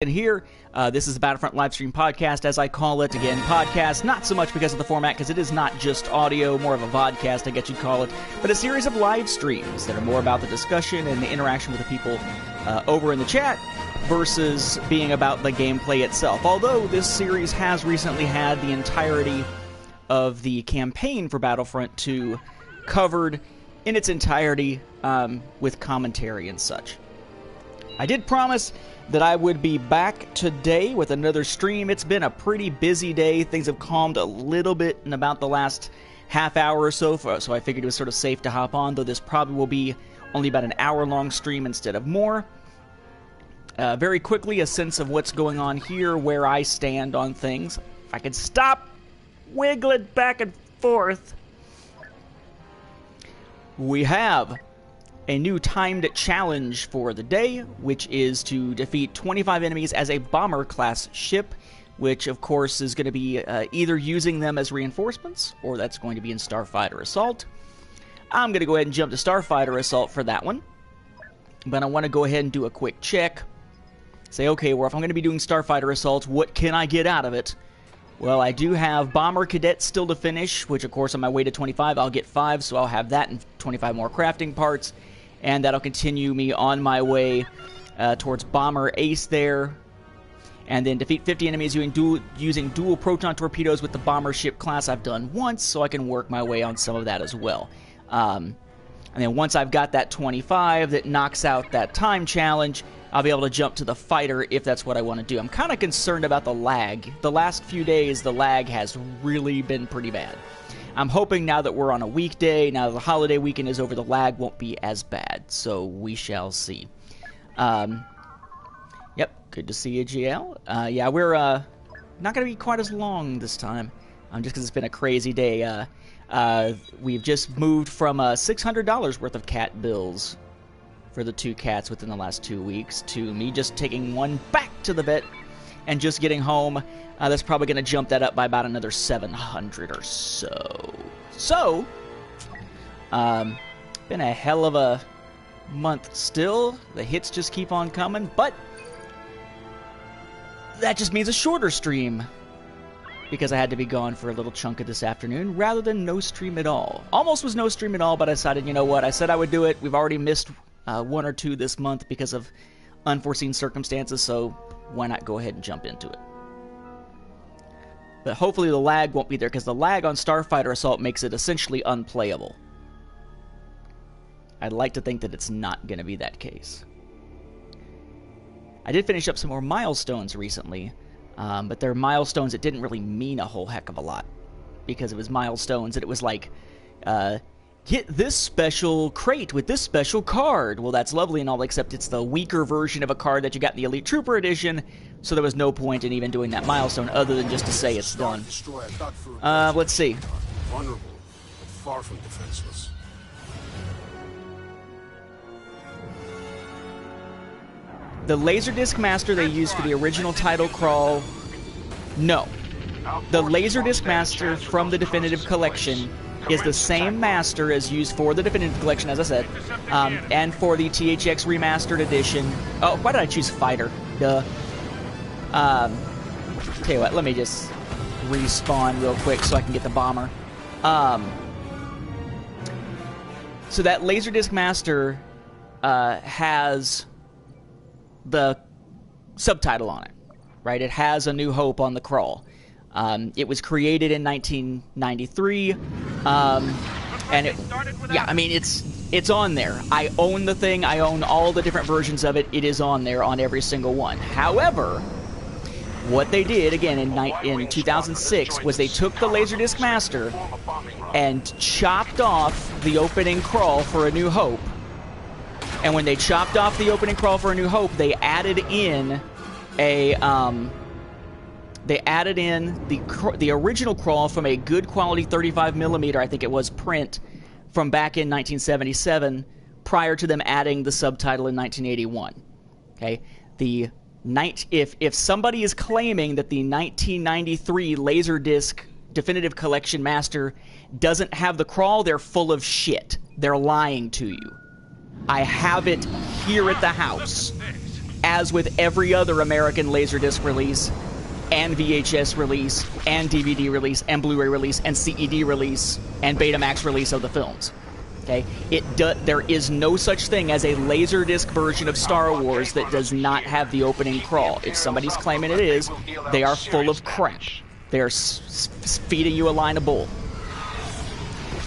And here, this is the Battlefront Livestream podcast, as I call it. Again, podcast, not so much because of the format, because it is not just audio, more of a vodcast, I guess you'd call it, but a series of live streams that are more about the discussion and the interaction with the people over in the chat versus being about the gameplay itself. Although this series has recently had the entirety of the campaign for Battlefront 2 covered in its entirety with commentary and such. I did promise that I would be back today with another stream. It's been a pretty busy day. Things have calmed a little bit in about the last half hour or so, so I figured it was sort of safe to hop on, though this probably will be only about an hour-long stream instead of more. Very quickly, a sense of what's going on here, where I stand on things. If I could stop wiggling back and forth. We have a new timed challenge for the day, which is to defeat 25 enemies as a bomber-class ship, which, of course, is going to be either using them as reinforcements, or that's going to be in Starfighter Assault. I'm going to go ahead and jump to Starfighter Assault for that one, but I want to go ahead and do a quick check. Say, okay, well, if I'm going to be doing Starfighter Assault, what can I get out of it? Well, I do have Bomber Cadet still to finish, which, of course, on my way to 25, I'll get 5, so I'll have that and 25 more crafting parts. And that'll continue me on my way towards Bomber Ace there. And then defeat 50 enemies using dual proton torpedoes with the bomber ship class I've done once, so I can work my way on some of that as well. And then once I've got that 25 that knocks out that time challenge, I'll be able to jump to the fighter if that's what I want to do. I'm kind of concerned about the lag. The last few days, the lag has really been pretty bad. I'm hoping now that we're on a weekday, now that the holiday weekend is over, the lag won't be as bad. So we shall see. Yep, good to see you, GL. Yeah, we're not going to be quite as long this time, just because it's been a crazy day. We've just moved from $600 worth of cat bills for the 2 cats within the last 2 weeks to me just taking one back to the vet and just getting home. That's probably going to jump that up by about another 700 or so. So, been a hell of a month still. The hits just keep on coming, but that just means a shorter stream because I had to be gone for a little chunk of this afternoon rather than no stream at all. Almost was no stream at all, but I decided, you know what, I said I would do it. We've already missed 1 or 2 this month because of unforeseen circumstances, so why not go ahead and jump into it? But hopefully the lag won't be there, because the lag on Starfighter Assault makes it essentially unplayable. I'd like to think that it's not going to be that case. I did finish up some more milestones recently, but they're milestones that didn't really mean a whole heck of a lot, because it was milestones that it was like, get this special crate with this special card. Well, that's lovely and all, except it's the weaker version of a card that you got in the Elite Trooper Edition, so there was no point in even doing that milestone other than just to say it's done. Let's see. Vulnerable, but far from defenseless. The Laserdisc Master they used for the original title crawl, no. The Laserdisc Master from the Definitive Collection is the same master as used for the Definitive Collection, as I said, and for the THX Remastered Edition. Oh, why did I choose Fighter? Duh. Tell you what, let me just respawn real quick so I can get the bomber. So that Laserdisc Master has the subtitle on it, right? It has A New Hope on the crawl. It was created in 1993, and yeah, I mean, it's on there. I own the thing. I own all the different versions of it. It is on there on every single one. However, what they did, again, in 2006, was they took the Laserdisc Master and chopped off the opening crawl for A New Hope. And when they chopped off the opening crawl for A New Hope, they added in a the original crawl from a good quality 35mm, I think it was, print from back in 1977, prior to them adding the subtitle in 1981. Okay, if somebody is claiming that the 1993 Laserdisc Definitive Collection Master doesn't have the crawl, they're full of shit. They're lying to you. I have it here at the house. as with every other American Laserdisc release, and VHS release, and DVD release, and Blu-ray release, and CED release, and Betamax release of the films. Okay, there is no such thing as a Laserdisc version of Star Wars that does not have the opening crawl. If somebody's claiming it is, they are full of crap. They're feeding you a line of bull.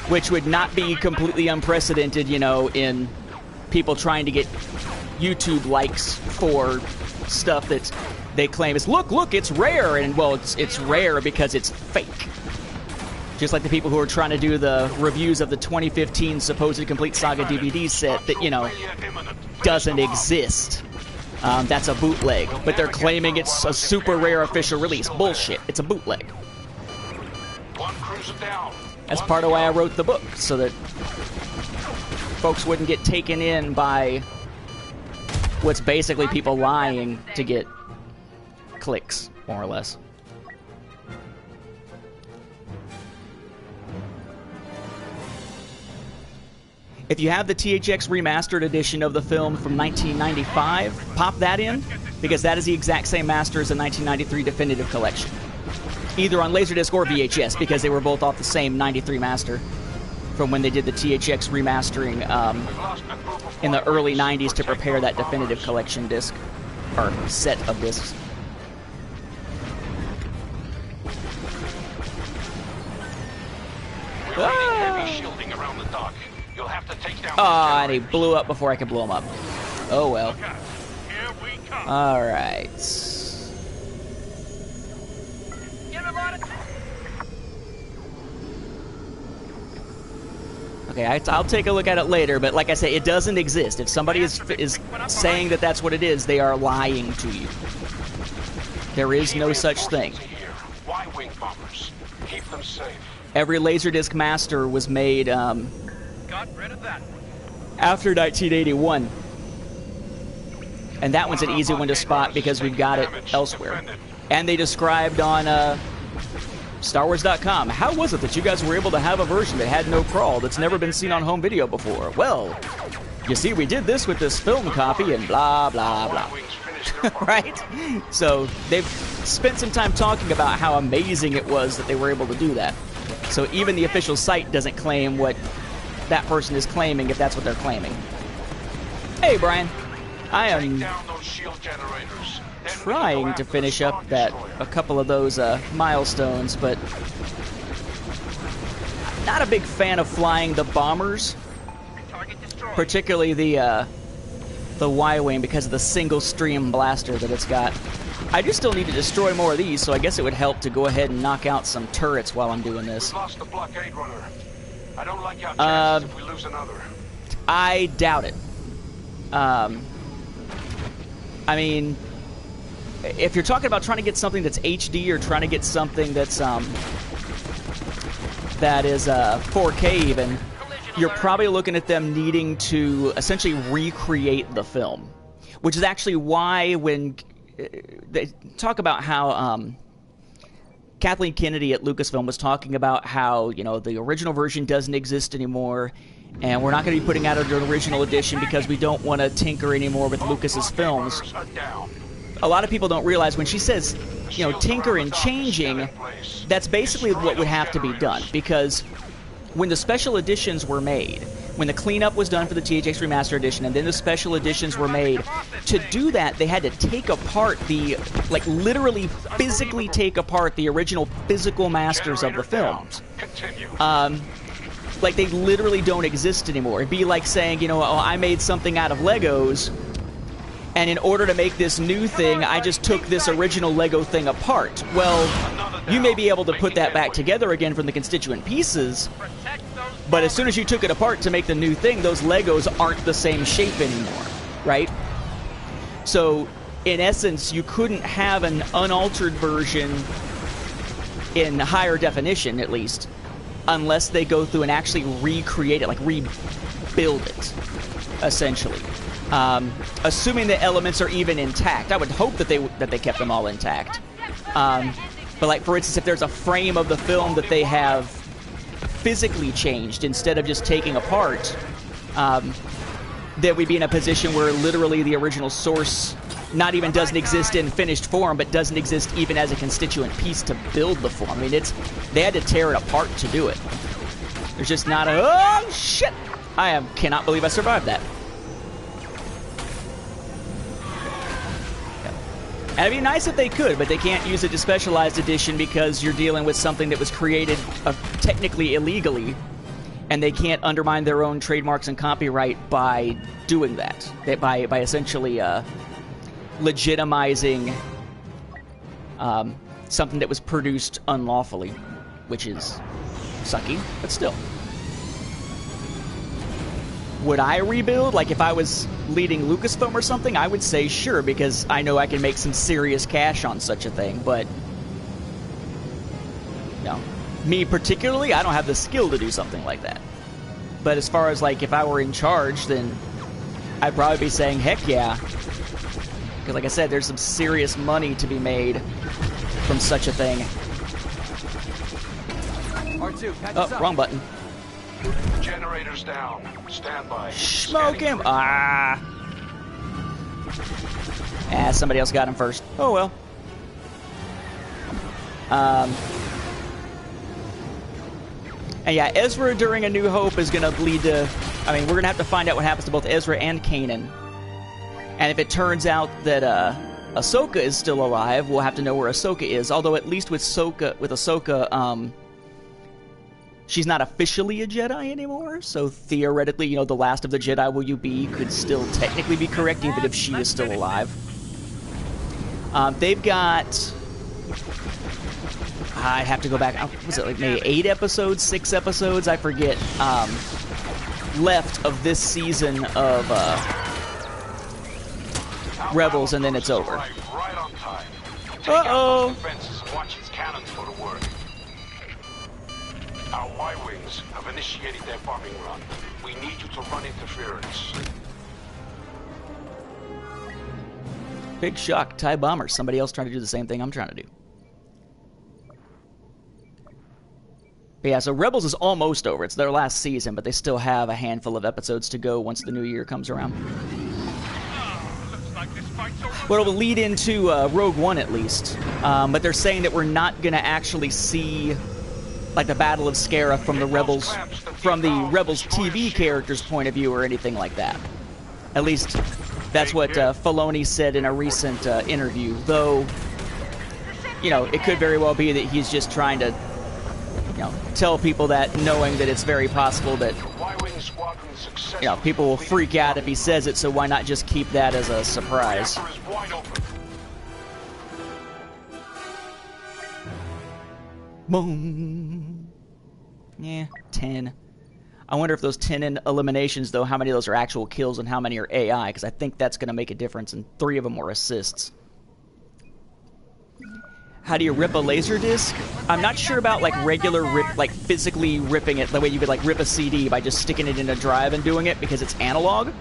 Which would not be completely unprecedented, you know, in people trying to get YouTube likes for stuff that they claim is, look, it's rare. And, well, it's rare because it's fake. Just like the people who are trying to do the reviews of the 2015 supposed Complete Saga DVD set that, you know, doesn't exist. That's a bootleg. But they're claiming it's a super rare official release. Bullshit. It's a bootleg. That's part of why I wrote the book, so that folks wouldn't get taken in by what's basically people lying to get clicks, more or less. If you have the THX remastered edition of the film from 1995, pop that in, because that is the exact same master as the 1993 Definitive Collection. Either on Laserdisc or VHS, because they were both off the same 93 master from when they did the THX remastering in the early 90s to prepare that Definitive Collection disc, or set of discs. And he blew up before I could blow him up. Oh well. Alright. Okay, I'll take a look at it later, but like I say, it doesn't exist. If somebody is saying that that's what it is, they are lying to you. There is no such thing. Every Laserdisc master was made after 1981. And that one's an easy one to spot because we've got it elsewhere. And they described on StarWars.com, how was it that you guys were able to have a version that had no crawl that's never been seen on home video before? Well, you see, we did this with this film copy and blah, blah, blah. Right? So they've spent some time talking about how amazing it was that they were able to do that. So even the official site doesn't claim what that person is claiming if that's what they're claiming. Hey, Brian. I am trying to finish up a couple of those milestones, but not a big fan of flying the bombers, particularly the Y-Wing, because of the single stream blaster that it's got. I do still need to destroy more of these, so I guess it would help to go ahead and knock out some turrets while I'm doing this. I don't like our chances if we lose another. I doubt it. I mean, if you're talking about trying to get something that's HD or trying to get something that's that is 4K even, you're probably looking at them needing to essentially recreate the film, which is actually why when they talk about how Kathleen Kennedy at Lucasfilm was talking about how, you know, the original version doesn't exist anymore, and we're not going to be putting out an original edition because we don't want to tinker anymore with Lucas's films. A lot of people don't realize when she says, you know, tinker and changing, that's basically what would have to be done, because when the special editions were made, when the cleanup was done for the THX Remaster Edition, and then the special editions were made, to do that, they had to take apart the, like, literally physically take apart the original physical masters of the films. Like, they literally don't exist anymore. It'd be like saying, you know, oh, I made something out of Legos, and in order to make this new thing, I just took this original Lego thing apart. Well, you may be able to put that back together again from the constituent pieces, but as soon as you took it apart to make the new thing, those Legos aren't the same shape anymore, right? So, in essence, you couldn't have an unaltered version in higher definition, at least, unless they go through and actually recreate it, like rebuild it, essentially. Assuming the elements are even intact. I would hope that they kept them all intact. But like, for instance, if there's a frame of the film that they have physically changed instead of just taking apart, then we'd be in a position where literally the original source not even doesn't exist in finished form, but doesn't exist even as a constituent piece to build the form. I mean, they had to tear it apart to do it. There's just not a... Oh, shit! Cannot believe I survived that. And it'd be nice if they could, but they can't use it to Specialized Edition because you're dealing with something that was created technically illegally, and they can't undermine their own trademarks and copyright by doing that. By essentially legitimizing something that was produced unlawfully, which is sucky, but still. Would I rebuild? Like, if I was leading Lucasfilm or something, I would say sure, because I know I can make some serious cash on such a thing, but... No. Me particularly, I don't have the skill to do something like that. But as far as, like, if I were in charge, then I'd probably be saying, heck yeah. Because, like I said, there's some serious money to be made from such a thing. R2, patch oh, wrong button. Generators down. Stand by. Smoke him! Ah! Somebody else got him first. Oh well. And yeah, Ezra during A New Hope is going to lead to... I mean, we're going to have to find out what happens to both Ezra and Kanan. And if it turns out that Ahsoka is still alive, we'll have to know where Ahsoka is. Although at least with Ahsoka, she's not officially a Jedi anymore, so theoretically, you know, the last of the Jedi will you be could still technically be correct, even if she is still alive. They've got... I'd have to go back... Was it like maybe 8 episodes, 6 episodes? I forget. Left of this season of Rebels, and then it's over. Uh-oh! Our Y-Wings have initiated their bombing run. We need you to run interference. Big shock. TIE bombers. Somebody else trying to do the same thing I'm trying to do. But yeah, so Rebels is almost over. It's their last season, but they still have a handful of episodes to go once the new year comes around. Well, it'll lead into Rogue One at least. But they're saying that we're not going to actually see... like the Battle of Scarif from the Rebels TV character's point of view or anything like that. At least that's what Filoni said in a recent interview. Though, you know, it could very well be that he's just trying to, you know, tell people that, knowing that it's very possible that, you know, people will freak out if he says it. So why not just keep that as a surprise? Boom. Yeah, 10. I wonder if those 10 eliminations, though, how many of those are actual kills and how many are AI, because I think that's going to make a difference, and 3 of them were assists. How do you rip a laser disc? I'm not sure about, like, regular rip, like, physically ripping it, the way you could, like, rip a CD by just sticking it in a drive and doing it, because it's analog.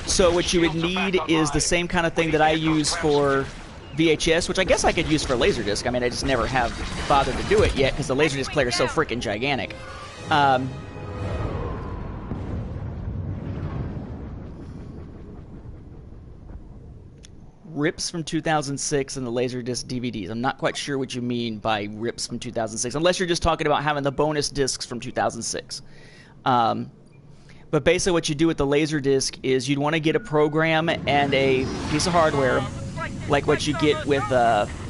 So what you would need is the same kind of thing that I use for... VHS, which I guess I could use for Laserdisc. I mean, I just never have bothered to do it yet because the Laserdisc player is so freaking gigantic. Rips from 2006 and the Laserdisc DVDs. I'm not quite sure what you mean by rips from 2006, unless you're just talking about having the bonus discs from 2006. But basically what you do with the Laserdisc is you'd want to get a program and a piece of hardware, like what you get with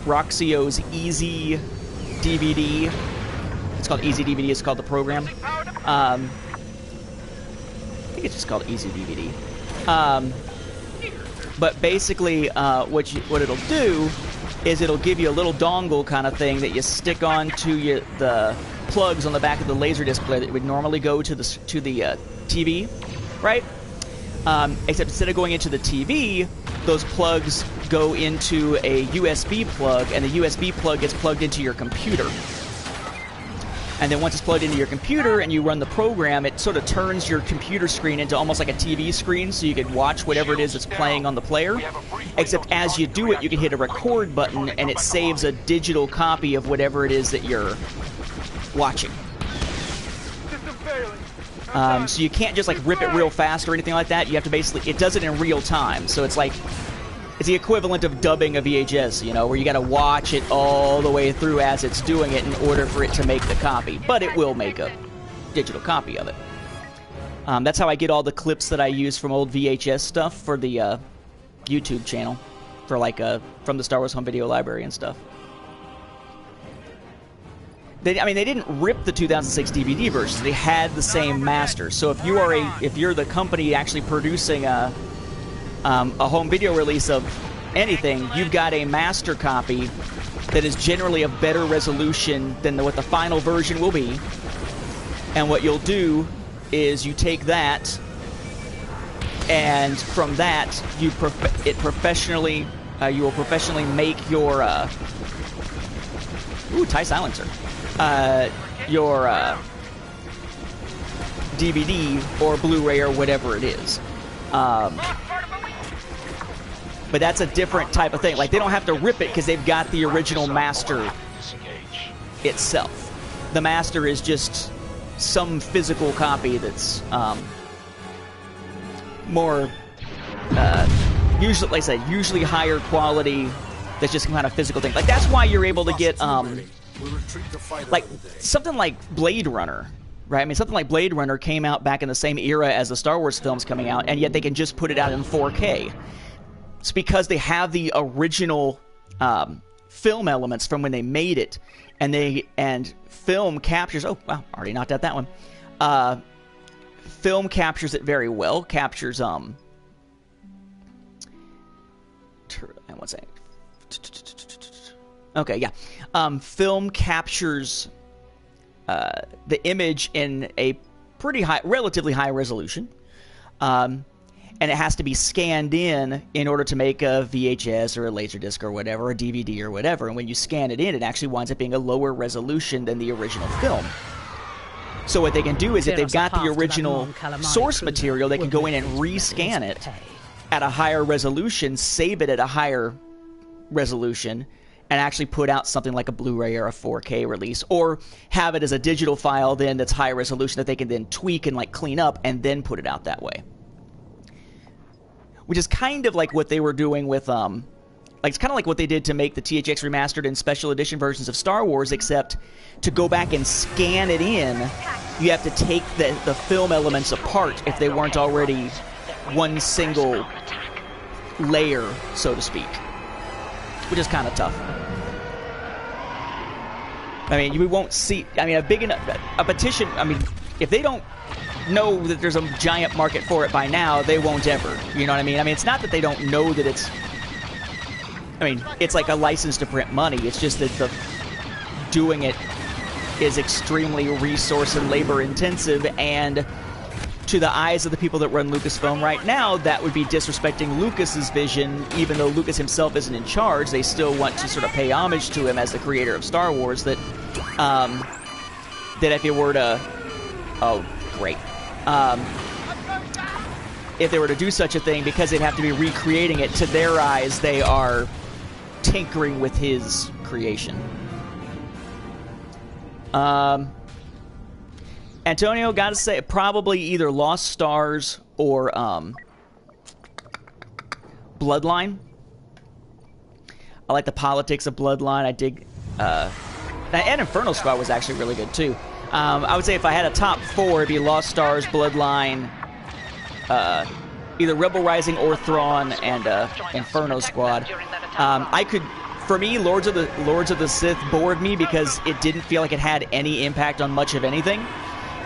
Roxio's Easy DVD. It's called Easy DVD. It's called the program. I think it's just called Easy DVD. But basically, what it'll do is it'll give you a little dongle kind of thing that you stick on to the plugs on the back of the Laserdisc player that would normally go to the TV, right? Except instead of going into the TV, those plugs go into a USB plug, and the USB plug gets plugged into your computer. And then once it's plugged into your computer and you run the program, it sort of turns your computer screen into almost like a TV screen, so you can watch whatever it is that's playing on the player. Except as you do it, you can hit a record button, and it saves a digital copy of whatever it is that you're watching. System failing. So you can't just like rip it real fast or anything like that. You have to basically, it does it in real time. So it's like, it's the equivalent of dubbing a VHS, you know, where you got to watch it all the way through as it's doing it in order for it to make the copy. But it will make a digital copy of it. That's how I get all the clips that I use from old VHS stuff for the YouTube channel, for like from the Star Wars Home Video Library and stuff. They didn't rip the 2006 DVD versions. They had the same master. So if you're the company actually producing a home video release of anything, you've got a master copy that is generally of better resolution than what the final version will be. And what you'll do is you take that, and from that you will professionally make your TIE silencer, your DVD or Blu-ray or whatever it is. But that's a different type of thing. Like, they don't have to rip it because they've got the original master itself. The master is just some physical copy that's more, usually, like I said, usually higher quality. That's just some kind of physical thing. Like, that's why you're able to get, like, something like Blade Runner. Right? I mean, something like Blade Runner came out back in the same era as the Star Wars films coming out, and yet they can just put it out in 4K. It's because they have the original film elements from when they made it, and film captures. Oh wow, already knocked out that one. Film captures it very well. Captures one second. Okay, yeah. Film captures the image in a pretty high, relatively high resolution. And it has to be scanned in order to make a VHS or a Laserdisc or whatever, a DVD or whatever. And when you scan it in, it actually winds up being a lower resolution than the original film. So what they can do is, if they've got the original source material, they can go in and rescan it at a higher resolution, save it at a higher resolution, and actually put out something like a Blu-ray or a 4K release, or have it as a digital file then that's high resolution that they can then tweak and like clean up and then put it out that way. Which is kind of like what they were doing with, like, it's kind of like what they did to make the THX remastered and special edition versions of Star Wars, except to go back and scan it in, you have to take the film elements apart if they weren't already one single layer, so to speak. Which is kind of tough. I mean, you won't see, I mean, a petition, I mean, if they don't know that there's a giant market for it by now, they won't ever. You know what I mean? I mean, it's not that they don't know that it's, I mean, it's like a license to print money. It's just that doing it is extremely resource and labor intensive, and to the eyes of the people that run Lucasfilm right now, that would be disrespecting Lucas's vision. Even though Lucas himself isn't in charge, they still want to sort of pay homage to him as the creator of Star Wars. That if it were to, oh great, if they were to do such a thing, because they'd have to be recreating it, to their eyes, they are tinkering with his creation. Antonio, gotta say, probably either Lost Stars or Bloodline. I like the politics of Bloodline. I dig, and Inferno Squad was actually really good too. I would say if I had a top four, it'd be Lost Stars, Bloodline, either Rebel Rising or Thrawn, and Inferno Squad. For me, Lords of the Sith bored me because it didn't feel like it had any impact on much of anything.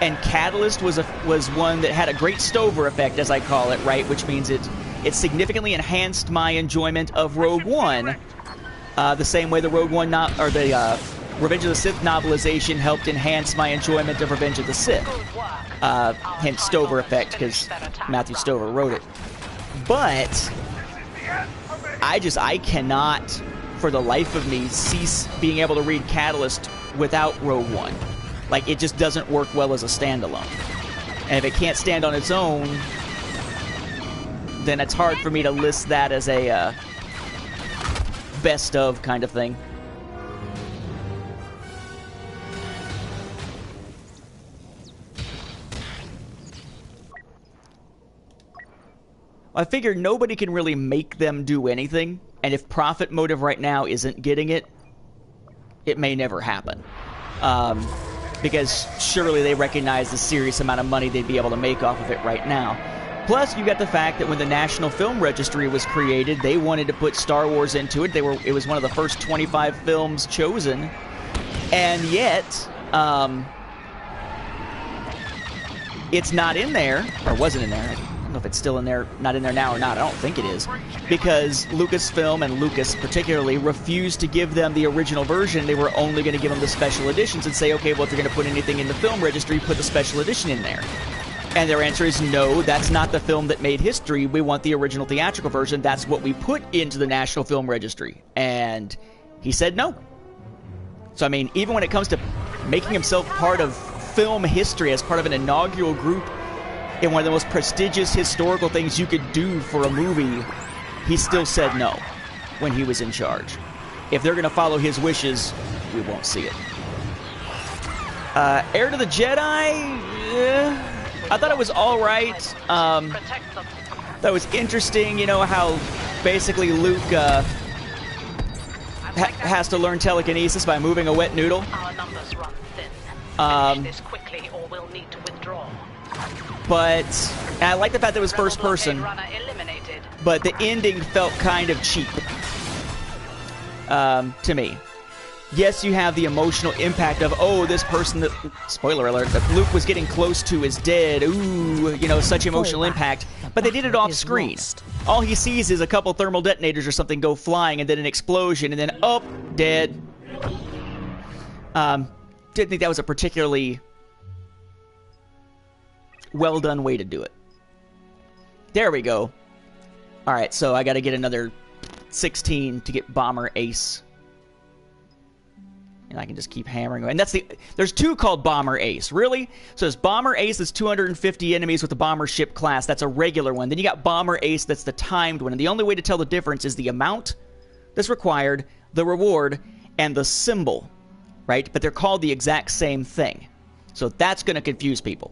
And Catalyst was one that had a great Stover effect, as I call it, right? Which means it significantly enhanced my enjoyment of Rogue One, the same way the Rogue One Revenge of the Sith novelization helped enhance my enjoyment of Revenge of the Sith. Hence Stover effect, because Matthew Stover wrote it. But I cannot, for the life of me, cease being able to read Catalyst without Rogue One. Like, it just doesn't work well as a standalone. And if it can't stand on its own, then it's hard for me to list that as a best of kind of thing. I figured nobody can really make them do anything, and if profit motive right now isn't getting it, it may never happen. Because surely they recognize the serious amount of money they'd be able to make off of it right now. Plus, you got the fact that when the National Film Registry was created, they wanted to put Star Wars into it. It was one of the first 25 films chosen, and yet it's not in there, or wasn't in there. I don't know if it's still in there, not in there now or not. I don't think it is, because Lucasfilm, and Lucas particularly, refused to give them the original version. They were only going to give them the special editions and say, okay, well, if you're going to put anything in the film registry, put the special edition in there. And their answer is, no, that's not the film that made history. We want the original theatrical version. That's what we put into the National Film Registry. And he said no. So, I mean, even when it comes to making himself part of film history as part of an inaugural group in one of the most prestigious historical things you could do for a movie, he still said no when he was in charge. If they're going to follow his wishes, we won't see it. Heir to the Jedi, I thought it was all right. That was interesting, you know, how basically Luke has to learn telekinesis by moving a wet noodle. Our numbers run thin. Finish this quickly or we'll need to withdraw. But I like the fact that it was first person, but the ending felt kind of cheap to me. Yes, you have the emotional impact of, oh, this person that, spoiler alert, that Luke was getting close to is dead. Ooh, you know, such emotional impact. But they did it off screen. All he sees is a couple thermal detonators or something go flying, and then an explosion, and then, oh, dead. Didn't think that was a particularly well done way to do it. There we go. Alright, so I gotta get another 16 to get Bomber Ace. And I can just keep hammering away. And that's there's two called Bomber Ace. Really? So there's Bomber Ace, that's 250 enemies with the bomber ship class. That's a regular one. Then you got Bomber Ace, that's the timed one. And the only way to tell the difference is the amount that's required, the reward, and the symbol. Right? But they're called the exact same thing. So that's going to confuse people.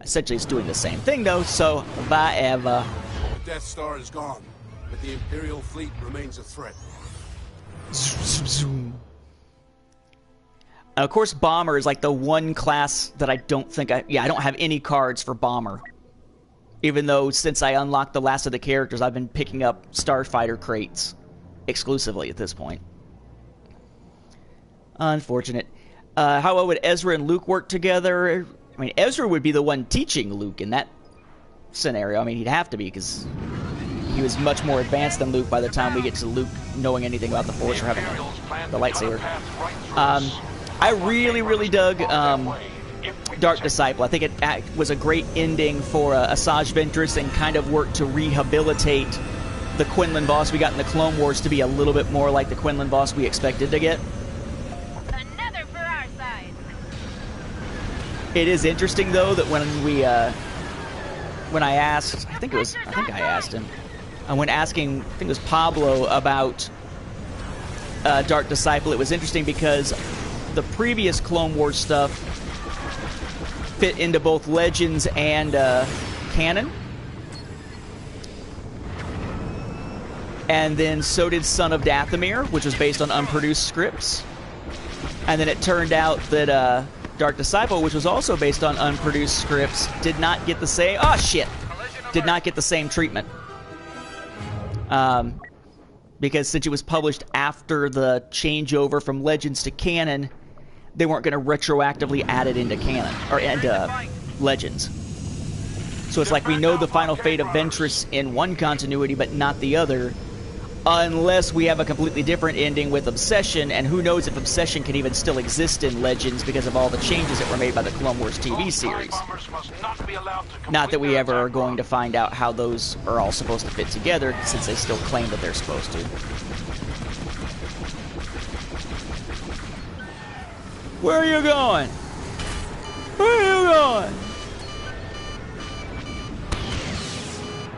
Essentially, it's doing the same thing, though, so whatever. The Death Star is gone, but the Imperial fleet remains a threat. Zoom, zoom, zoom. Of course, Bomber is like the one class that I don't think I don't have any cards for Bomber. Even though, since I unlocked the last of the characters, I've been picking up Starfighter crates exclusively at this point. Unfortunate. How well would Ezra and Luke work together? I mean, Ezra would be the one teaching Luke in that scenario. I mean, he'd have to be, because he was much more advanced than Luke by the time we get to Luke knowing anything about the Force or having the lightsaber. I really, really dug Dark Disciple. I think it was a great ending for Asajj Ventress, and kind of worked to rehabilitate the Quinlan Voss we got in the Clone Wars to be a little bit more like the Quinlan Voss we expected to get. Another for our side. It is interesting, though, that when I asked, I think I asked him, when asking, I think it was Pablo, about Dark Disciple, it was interesting because the previous Clone Wars stuff fit into both Legends and canon. And then so did Son of Dathomir, which was based on unproduced scripts. And then it turned out that Dark Disciple, which was also based on unproduced scripts, did not get the same... Oh, shit! Did not get the same treatment. Because since it was published after the changeover from Legends to canon, they weren't going to retroactively add it into canon, or into Legends. So it's like we know the final fate of Ventress in one continuity, but not the other, unless we have a completely different ending with Obsession, and who knows if Obsession can even still exist in Legends because of all the changes that were made by the Clone Wars TV series. Not that we ever are going to find out how those are all supposed to fit together, since they still claim that they're supposed to. Where are you going? Where are you going?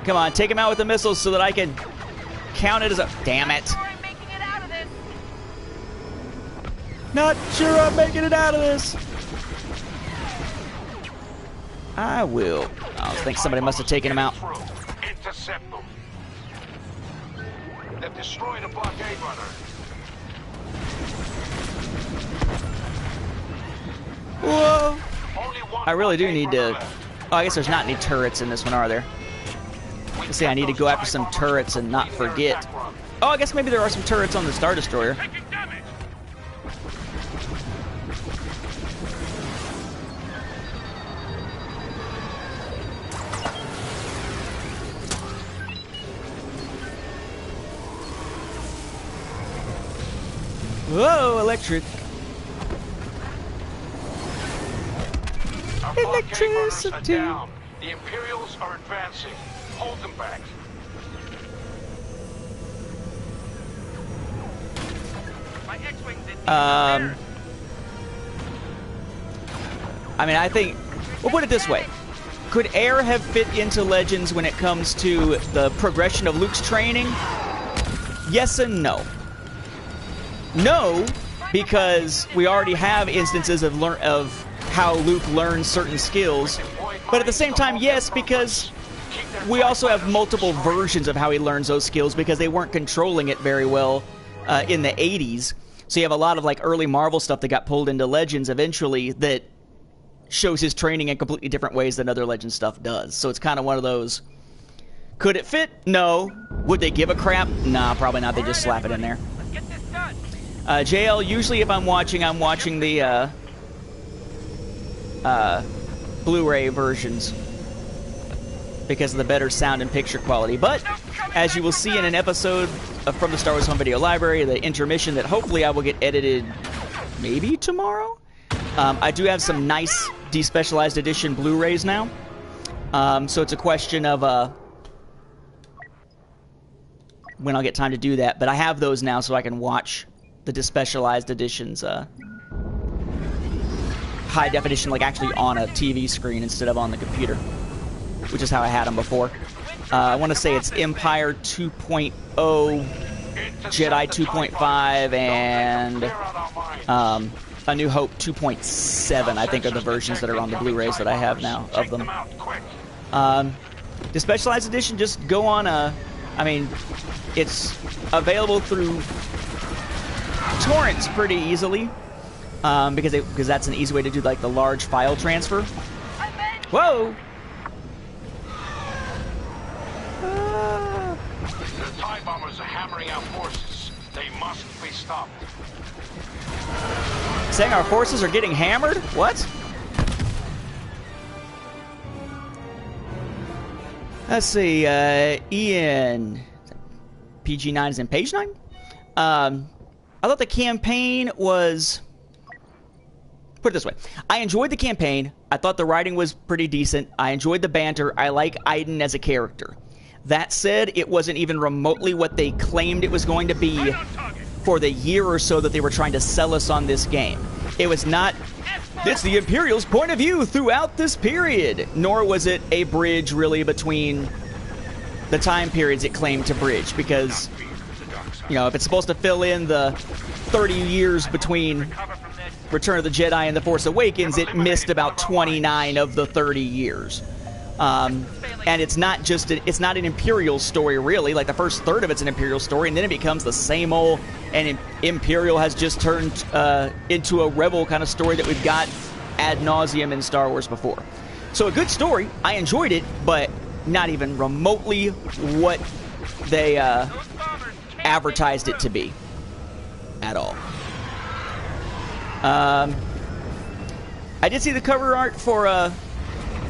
Come on, take him out with the missiles so that I can count it as a... Damn it. Not sure I'm making it out of this. Not sure I'm making it out of this. I will. I think somebody must have taken him out. Intercept them. They've destroyed a blockade runner. Whoa! I really do need to... Oh, I guess there's not any turrets in this one, are there? Let's see, I need to go after some turrets and not forget. Oh, I guess maybe there are some turrets on the Star Destroyer. Whoa, electric. Electricity. The Imperials are advancing. Hold them back. I mean, I think we'll put it this way. Could air have fit into Legends when it comes to the progression of Luke's training? Yes and no. No, because we already have instances of how Luke learns certain skills. But at the same time, yes, because we also have multiple versions of how he learns those skills because they weren't controlling it very well in the 80s. So you have a lot of like early Marvel stuff that got pulled into Legends eventually that shows his training in completely different ways than other Legends stuff does. So it's kind of one of those, could it fit? No. Would they give a crap? Nah, probably not. They just slap it in there. JL, usually if I'm watching the Blu-ray versions because of the better sound and picture quality. But as you will see in an episode from the Star Wars Home Video Library, the intermission that hopefully I will get edited maybe tomorrow, I do have some nice despecialized edition Blu-rays now. So it's a question of when I'll get time to do that. But I have those now so I can watch the despecialized editions high definition, like actually on a TV screen instead of on the computer, which is how I had them before. I want to say it's Empire 2.0, Jedi 2.5, and A New Hope 2.7, I think, are the versions that are on the Blu-rays that I have now of them. The specialized edition, just go on I mean, it's available through torrents pretty easily, because that's an easy way to do like the large file transfer. Whoa! The TIE bombers are hammering out forces. They must be stopped. Saying our forces are getting hammered? What? Let's see, Ian. PG9 is in page 9? I thought the campaign was... Put it this way. I enjoyed the campaign. I thought the writing was pretty decent. I enjoyed the banter. I like Iden as a character. That said, it wasn't even remotely what they claimed it was going to be for the year or so that they were trying to sell us on this game. It was not, it's the Imperials' point of view throughout this period. Nor was it a bridge, really, between the time periods it claimed to bridge. Because, you know, if it's supposed to fill in the 30 years between Return of the Jedi and The Force Awakens, it missed about 29 of the 30 years. And it's not just it's not an Imperial story, really. Like, the first third of it's an Imperial story, and then it becomes the same old, and Imperial has just turned into a Rebel kind of story that we've got ad nauseum in Star Wars before. So a good story. I enjoyed it, but not even remotely what they advertised it to be at all. I did see the cover art for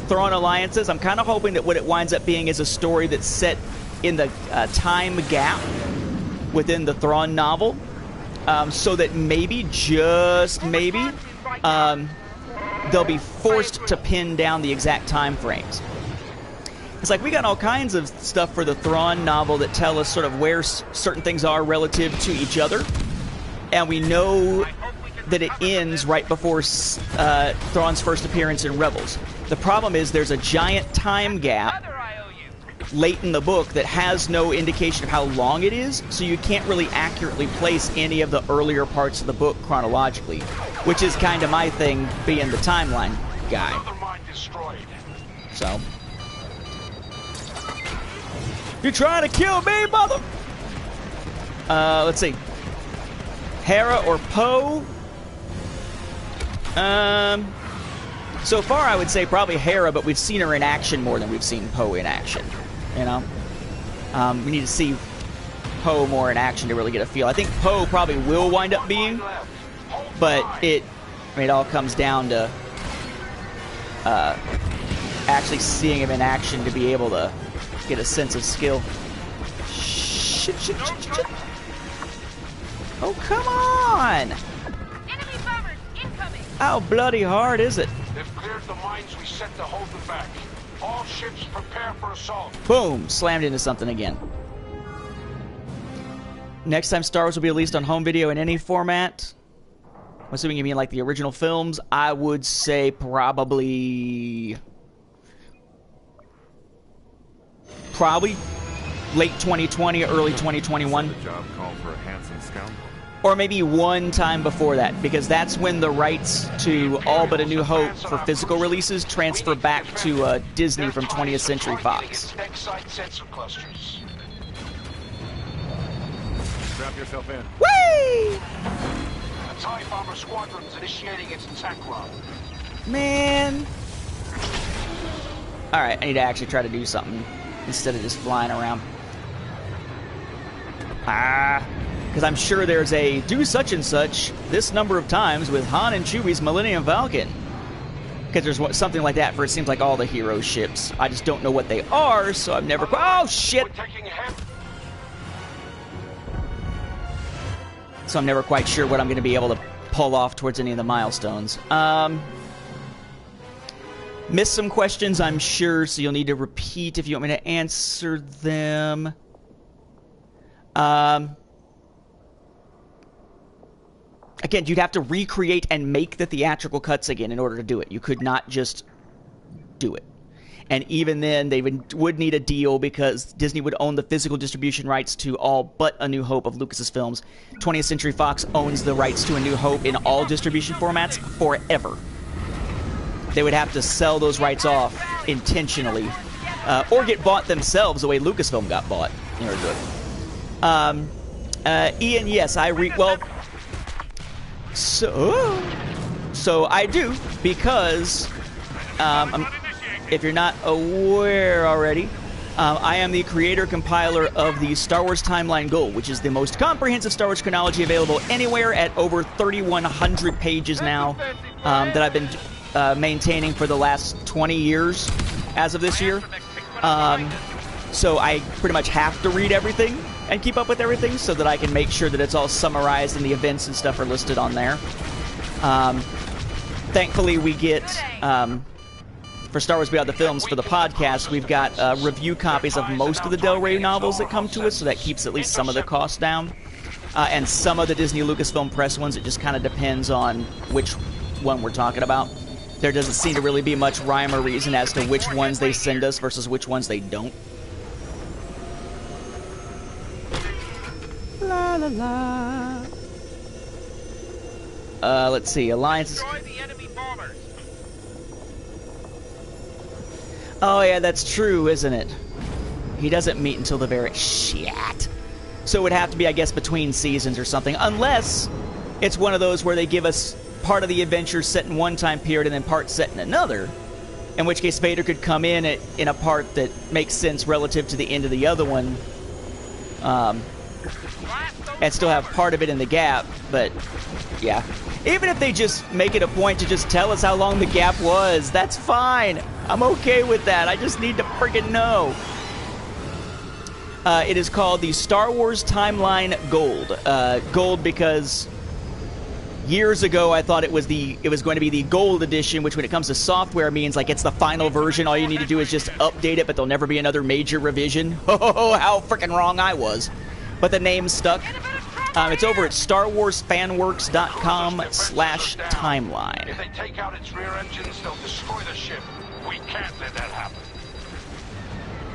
Thrawn Alliances. I'm kind of hoping that what it winds up being is a story that's set in the time gap within the Thrawn novel, so that maybe, just maybe, they'll be forced to pin down the exact time frames. It's like we got all kinds of stuff for the Thrawn novel that tell us sort of where certain things are relative to each other, and we know that it ends right before Thrawn's first appearance in Rebels. The problem is there's a giant time gap late in the book that has no indication of how long it is, so you can't really accurately place any of the earlier parts of the book chronologically, which is kind of my thing, being the timeline guy. Another mine destroyed. So, you trying to kill me, mother? Let's see. Hera or Poe? So far I would say probably Hera, but we've seen her in action more than we've seen Poe in action. You know? We need to see Poe more in action to really get a feel. I think Poe probably will wind up being, but it all comes down to actually seeing him in action to be able to get a sense of skill. Shit. Oh, come on! Enemy bombers incoming! How bloody hard is it? They've cleared the mines we set to hold them back. All ships prepare for assault. Boom! Slammed into something again. Next time Star Wars will be released on home video in any format. I'm assuming you mean like the original films. I would say probably late 2020, early 2021. The job called for a handsome scoundrel. Or maybe one time before that, because that's when the rights to all but A New Hope for physical releases transfer back to Disney from 20th Century Fox. Strap yourself in. Whee! A TIE bomber squadron's initiating its attack run. Man. Alright, I need to actually try to do something instead of just flying around. Because I'm sure there's a do such and such this number of times with Han and Chewie's Millennium Falcon. Because there's something like that for it seems like all the hero ships. I just don't know what they are, so I've never... Oh, shit! So I'm never quite sure what I'm going to be able to pull off towards any of the milestones. Missed some questions, I'm sure, so you'll need to repeat if you want me to answer them. Again, you'd have to recreate and make the theatrical cuts again in order to do it. You could not just do it. And even then, they would need a deal because Disney would own the physical distribution rights to all but A New Hope of Lucas's films. 20th Century Fox owns the rights to A New Hope in all distribution formats forever. They would have to sell those rights off intentionally, or get bought themselves the way Lucasfilm got bought in order to do it. Ian, yes, well, so I do, because if you're not aware already, I am the creator-compiler of the Star Wars Timeline Gold, which is the most comprehensive Star Wars chronology available anywhere at over 3,100 pages now, that I've been maintaining for the last 20 years as of this year. So I pretty much have to read everything and keep up with everything so that I can make sure that it's all summarized and the events and stuff are listed on there. Thankfully, we get... for Star Wars Beyond the Films, for the podcast, we've got review copies of most of the Del Rey novels that come to us, so that keeps at least some of the costs down. And some of the Disney Lucasfilm Press ones, it just kind of depends on which one we're talking about. There doesn't seem to really be much rhyme or reason as to which ones they send us versus which ones they don't. La la la. Let's see, alliances. Oh yeah, that's true, isn't it? He doesn't meet until the very... Shit. So it would have to be, I guess, between seasons or something. Unless it's one of those where they give us part of the adventure set in one time period and then part set in another. In which case Vader could come in a part that makes sense relative to the end of the other one. And still have part of it in the gap, but yeah. Even if they just make it a point to just tell us how long the gap was, that's fine. I'm okay with that. I just need to freaking know. It is called the Star Wars Timeline Gold. Gold because years ago I thought it was going to be the Gold Edition, which when it comes to software means like it's the final version. All you need to do is just update it, but there'll never be another major revision. Oh, how freaking wrong I was. But the name stuck. It's over at StarWarsFanWorks.com/timeline. If they take out its rear engines, they'll destroy the ship. We can't let that happen.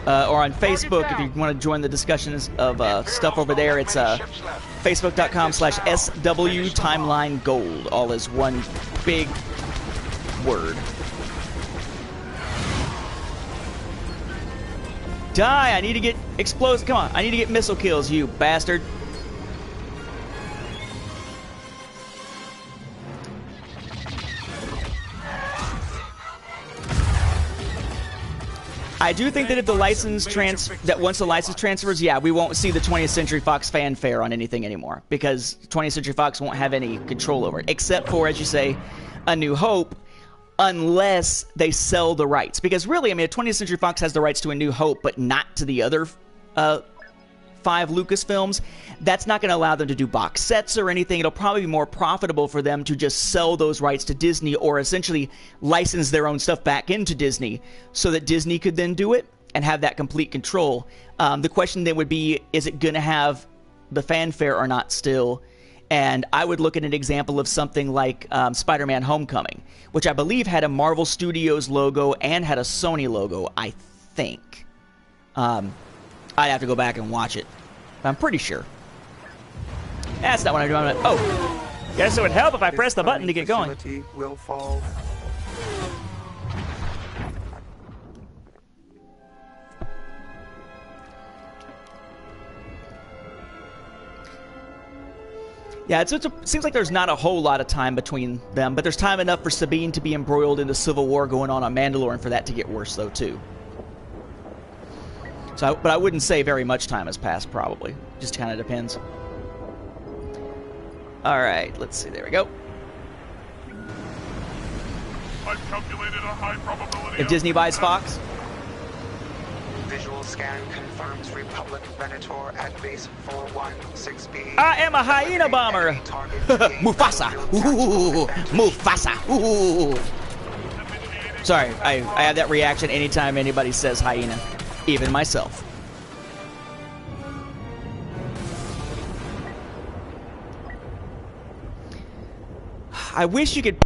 Or on Facebook, if you want to join the discussions of stuff over there, it's Facebook.com/SWTimelineGold. All is one big word. Die! I need to get explosive. Come on, I need to get missile kills, you bastard. I do think that if the license once the license transfers, yeah, we won't see the 20th Century Fox fanfare on anything anymore, because 20th Century Fox won't have any control over it, except for, as you say, A New Hope, unless they sell the rights. Because really, I mean, 20th Century Fox has the rights to A New Hope, but not to the other 5 Lucasfilms. That's not going to allow them to do box sets or anything. It'll probably be more profitable for them to just sell those rights to Disney, or essentially license their own stuff back into Disney, so that Disney could then do it and have that complete control. The question then would be, is it going to have the fanfare or not still? And I would look at an example of something like Spider-Man Homecoming, which I believe had a Marvel Studios logo and had a Sony logo, I think. I'd have to go back and watch it. But I'm pretty sure. That's not what I'm doing. Oh, guess it would help if I press the button to get going. Will fall. Yeah, it seems like there's not a whole lot of time between them, but there's time enough for Sabine to be embroiled in the civil war going on Mandalore, and for that to get worse, though, too. So, but I wouldn't say very much time has passed, probably. Just kind of depends. All right, let's see. There we go. I've calculated a high probability. If Disney buys Fox. Visual scan confirms Republic Venator at base 416B. I am a hyena bomber. Mufasa. Ooh, Mufasa. Ooh. Sorry, I have that reaction anytime anybody says hyena, even myself. I wish you could.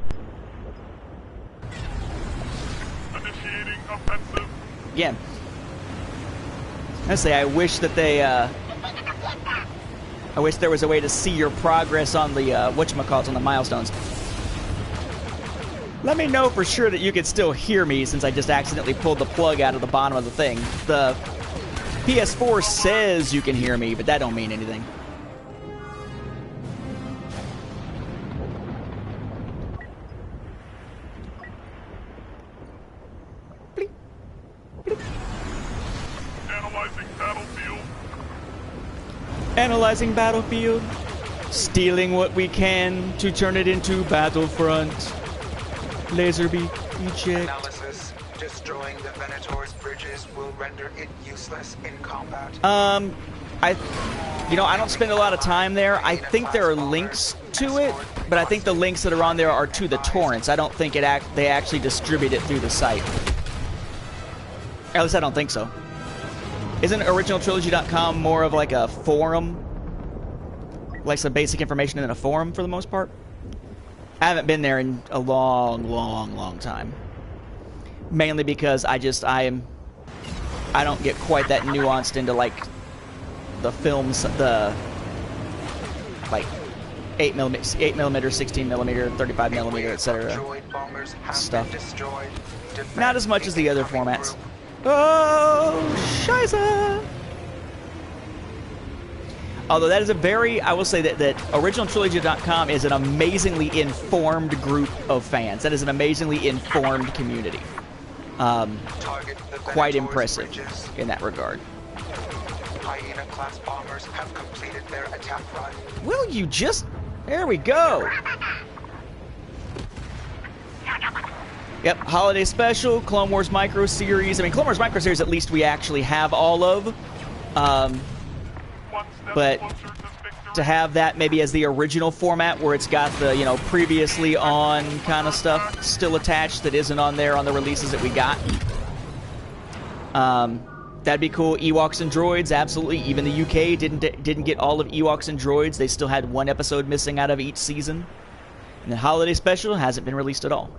Initiating offensive. Again. I say I wish that they. I wish there was a way to see your progress on the whatchamacallit, on the milestones. Let me know for sure that you can still hear me, since I just accidentally pulled the plug out of the bottom of the thing. The PS4 says you can hear me, but that don't mean anything. Bleep. Bleep. Analyzing battlefield. Analyzing battlefield. Stealing what we can to turn it into Battlefront. Laserbeak, eject. Analysis. Destroying the Venator's bridges will render it useless in combat. I don't spend a lot of time there. I think there are links to it, but I think the links that are on there are to the torrents. I don't think they actually distribute it through the site. At least I don't think so. Isn't originaltrilogy.com more of like a forum? Like some basic information in a forum for the most part? I haven't been there in a long, long, long time. Mainly because I don't get quite that nuanced into like the films, the like 8mm, 16mm, 35mm, etc. stuff. Not as much as the other formats. Oh, Shiza! Although that is a very, I will say that OriginalTrilogy.com is an amazingly informed group of fans. That is an amazingly informed community. Quite impressive in that regard. Hyena-class bombers have completed their attack run. Will you just... There we go! Yep, Holiday Special, Clone Wars Micro Series. I mean, Clone Wars Micro Series at least we actually have all of. But to have that maybe as the original format where it's got the, previously on kind of stuff still attached that isn't on there on the releases that we got. That'd be cool. Ewoks and Droids, absolutely. Even the UK didn't get all of Ewoks and Droids. They still had one episode missing out of each season. And the Holiday Special hasn't been released at all.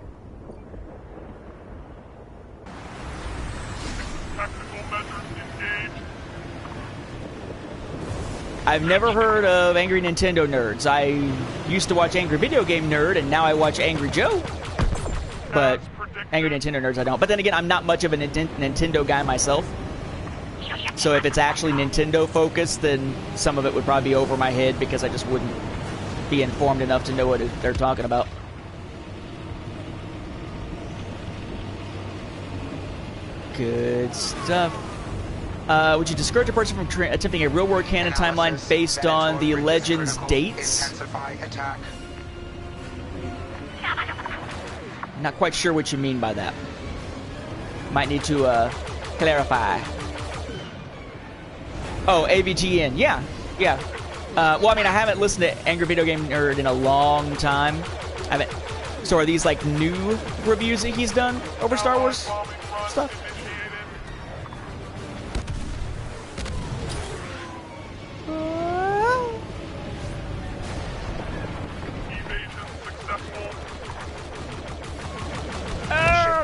I've never heard of Angry Nintendo Nerds. I used to watch Angry Video Game Nerd, and now I watch Angry Joe. But Angry Nintendo Nerds I don't. But then again, I'm not much of a Nintendo guy myself. So if it's actually Nintendo focused, then some of it would probably be over my head because I just wouldn't be informed enough to know what they're talking about. Good stuff. Would you discourage a person from attempting a real-world canon timeline based on the Legends dates? Not quite sure what you mean by that. Might need to clarify. Oh, AVGN. Yeah. Well, I mean, I haven't listened to Angry Video Game Nerd in a long time. I haven't. So are these like new reviews that he's done over Star Wars stuff?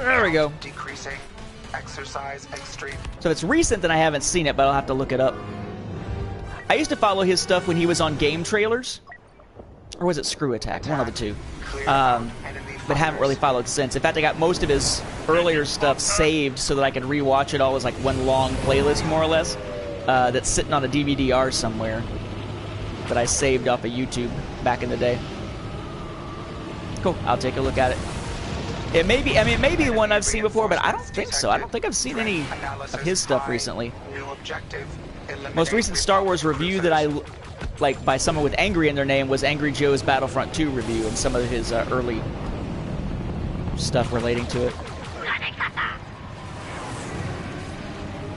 There we go. Decreasing. Exercise extreme. So if it's recent, then I haven't seen it, but I'll have to look it up. I used to follow his stuff when he was on game trailers. Or was it Screw Attack? One of the two. But haven't really followed since. In fact, I got most of his earlier stuff saved so that I could rewatch it all as like one long playlist, more or less. That's sitting on a DVD-R somewhere. That I saved off of YouTube back in the day. Cool. I'll take a look at it. It may be, I mean, it may be one I've seen before, but I don't think so. I don't think I've seen any of his stuff recently. Most recent Star Wars review that I like by someone with Angry in their name was Angry Joe's Battlefront 2 review and some of his early stuff relating to it.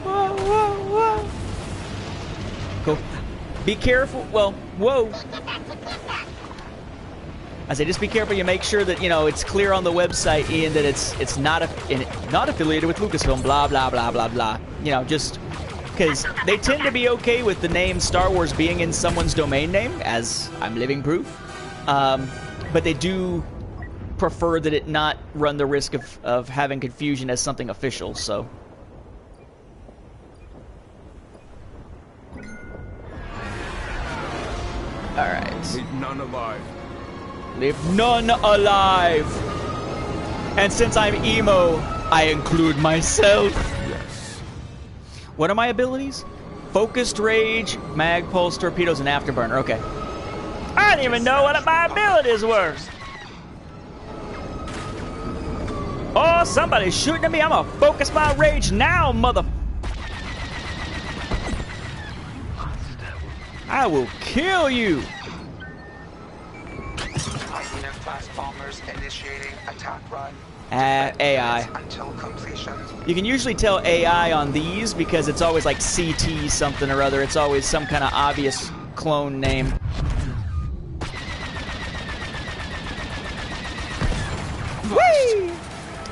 Whoa, whoa, whoa. Cool. Be careful. Well, whoa. I say, just be careful. You make sure that it's clear on the website, Ian, that it's not affiliated with Lucasfilm. Blah blah blah blah blah. Just because they tend to be okay with the name Star Wars being in someone's domain name, as I'm living proof. But they do prefer that it not run the risk of having confusion as something official. So. All right. Leave none alive. Leave none alive. And since I'm emo, I include myself. Yes. What are my abilities? Focused Rage, Mag, Pulse, Torpedoes, and Afterburner. Okay. I didn't even know what my abilities were. Oh, somebody's shooting at me. I'm gonna focus my rage now, mother... I will kill you. Class bombers initiating attack run. AI. Until completion. You can usually tell AI on these because it's always like CT something or other. It's always some kind of obvious clone name. Whee!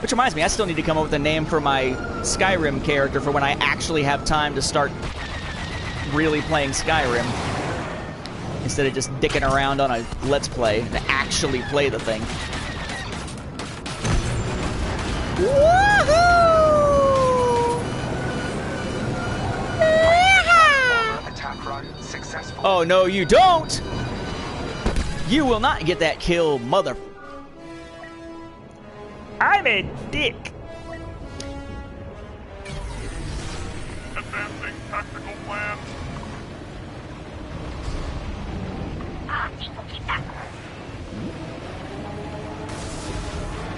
Which reminds me, I still need to come up with a name for my Skyrim character for when I actually have time to start really playing Skyrim. Instead of just dicking around on a Let's Play to actually play the thing. Woohoo! Attack run successful. Oh, no, you don't! You will not get that kill, mother... I'm a dick! Advancing tactical plan.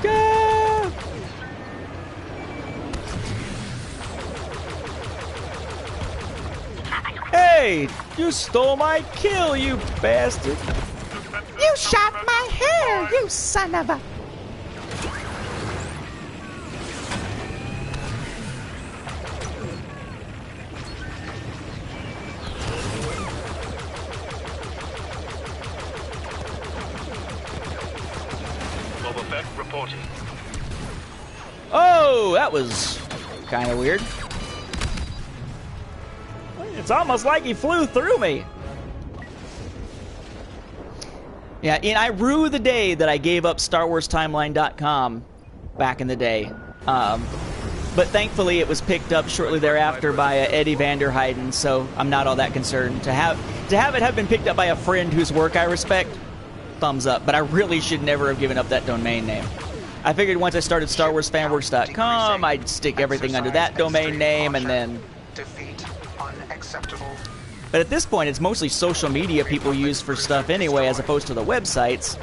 Go! Hey! You stole my kill, you bastard! You shot my hair, you son of a... Reporting. Oh, that was kind of weird. It's almost like he flew through me. Yeah, and I rue the day that I gave up StarWarsTimeline.com back in the day. But thankfully it was picked up shortly thereafter by Eddie Vanderheiden, so I'm not all that concerned. To have it have been picked up by a friend whose work I respect, thumbs up. But I really should never have given up that domain name. I figured once I started StarWarsFanWorks.com, I'd stick everything under that domain name, and then acceptable. But at this point, it's mostly social media people use for stuff anyway, as opposed to the websites.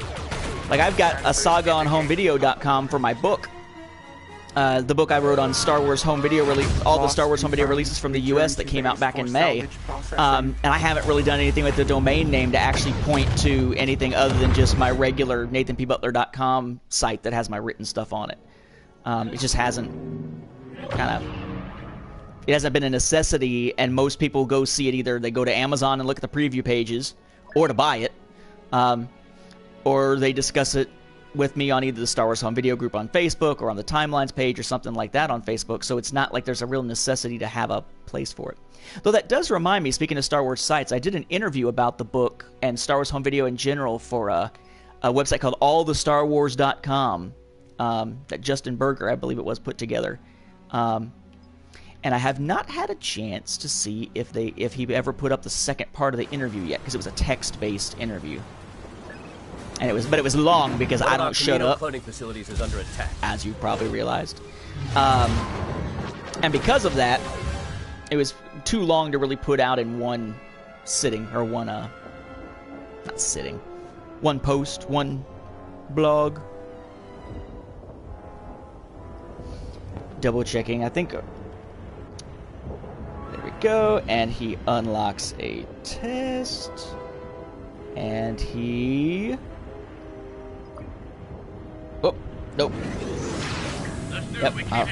Like, I've got a saga on homevideo.com for my book. The book I wrote on Star Wars home video all the Star Wars home video releases from the U.S. that came out back in May. And I haven't really done anything with the domain name to actually point to anything other than just my regular nathanpbutler.com site that has my written stuff on it. It just hasn't it hasn't been a necessity, and most people go see it either they go to Amazon and look at the preview pages, or to buy it, or they discuss it with me on either the Star Wars Home Video group on Facebook or on the Timelines page or something like that on Facebook, so it's not like there's a real necessity to have a place for it. Though that does remind me, speaking of Star Wars sites, I did an interview about the book and Star Wars Home Video in general for a website called allthestarwars.com that Justin Berger, I believe it was, put together. And I have not had a chance to see if he ever put up the second part of the interview yet, because it was a text-based interview. And it was long because I don't shut up. Cloning facilities is under attack, as you probably realized. And because of that, it was too long to really put out in one sitting, or one not sitting, one post, one blog. Double checking, I think. There we go, and he unlocks a test, and he. Oh, nope. Yep, I'll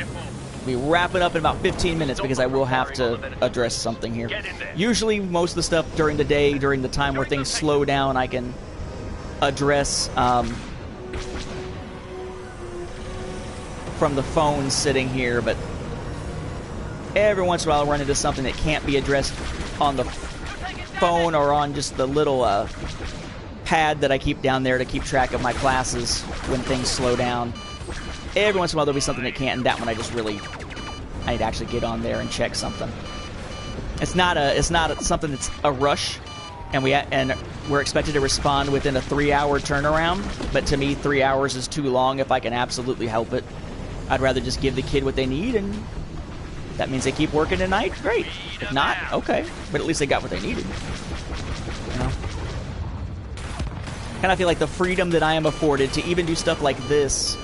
be wrapping up in about 15 minutes because I will have to address something here. Usually, most of the stuff during the day, during the time where things slow down, I can address from the phone sitting here, but every once in a while I'll run into something that can't be addressed on the phone or on just the little pad that I keep down there to keep track of my classes when things slow down. Every once in a while there'll be something that can't, and that one I need to actually get on there and check something. It's not something that's a rush, and we're expected to respond within a 3-hour turnaround, but to me 3 hours is too long if I can absolutely help it. I'd rather just give the kid what they need, and that means they keep working tonight, great. If not, okay, but at least they got what they needed. You know? Kind of feel like the freedom that I am afforded to even do stuff like this,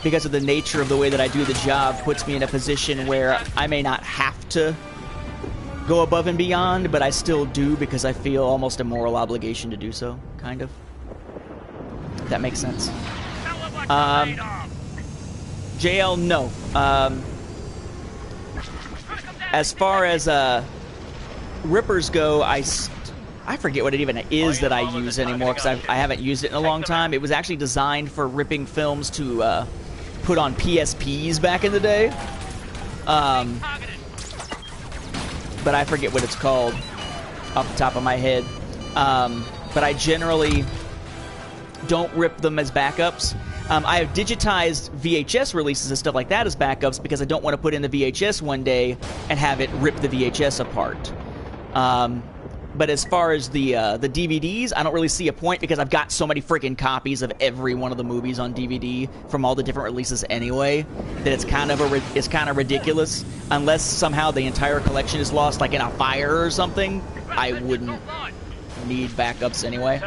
because of the nature of the way that I do the job, puts me in a position where I may not have to go above and beyond, but I still do because I feel almost a moral obligation to do so, kind of. If that makes sense. JL, no. As far as rippers go, I forget what it even is that I use anymore, because I haven't used it in a long time. It was actually designed for ripping films to put on PSPs back in the day. But I forget what it's called off the top of my head. But I generally don't rip them as backups. I have digitized VHS releases and stuff like that as backups because I don't want to put in the VHS one day and have it rip the VHS apart. But as far as the DVDs, I don't really see a point because I've got so many freaking copies of every one of the movies on DVD from all the different releases anyway that it's kind of ridiculous. Unless somehow the entire collection is lost, like in a fire or something, I wouldn't need backups anyway.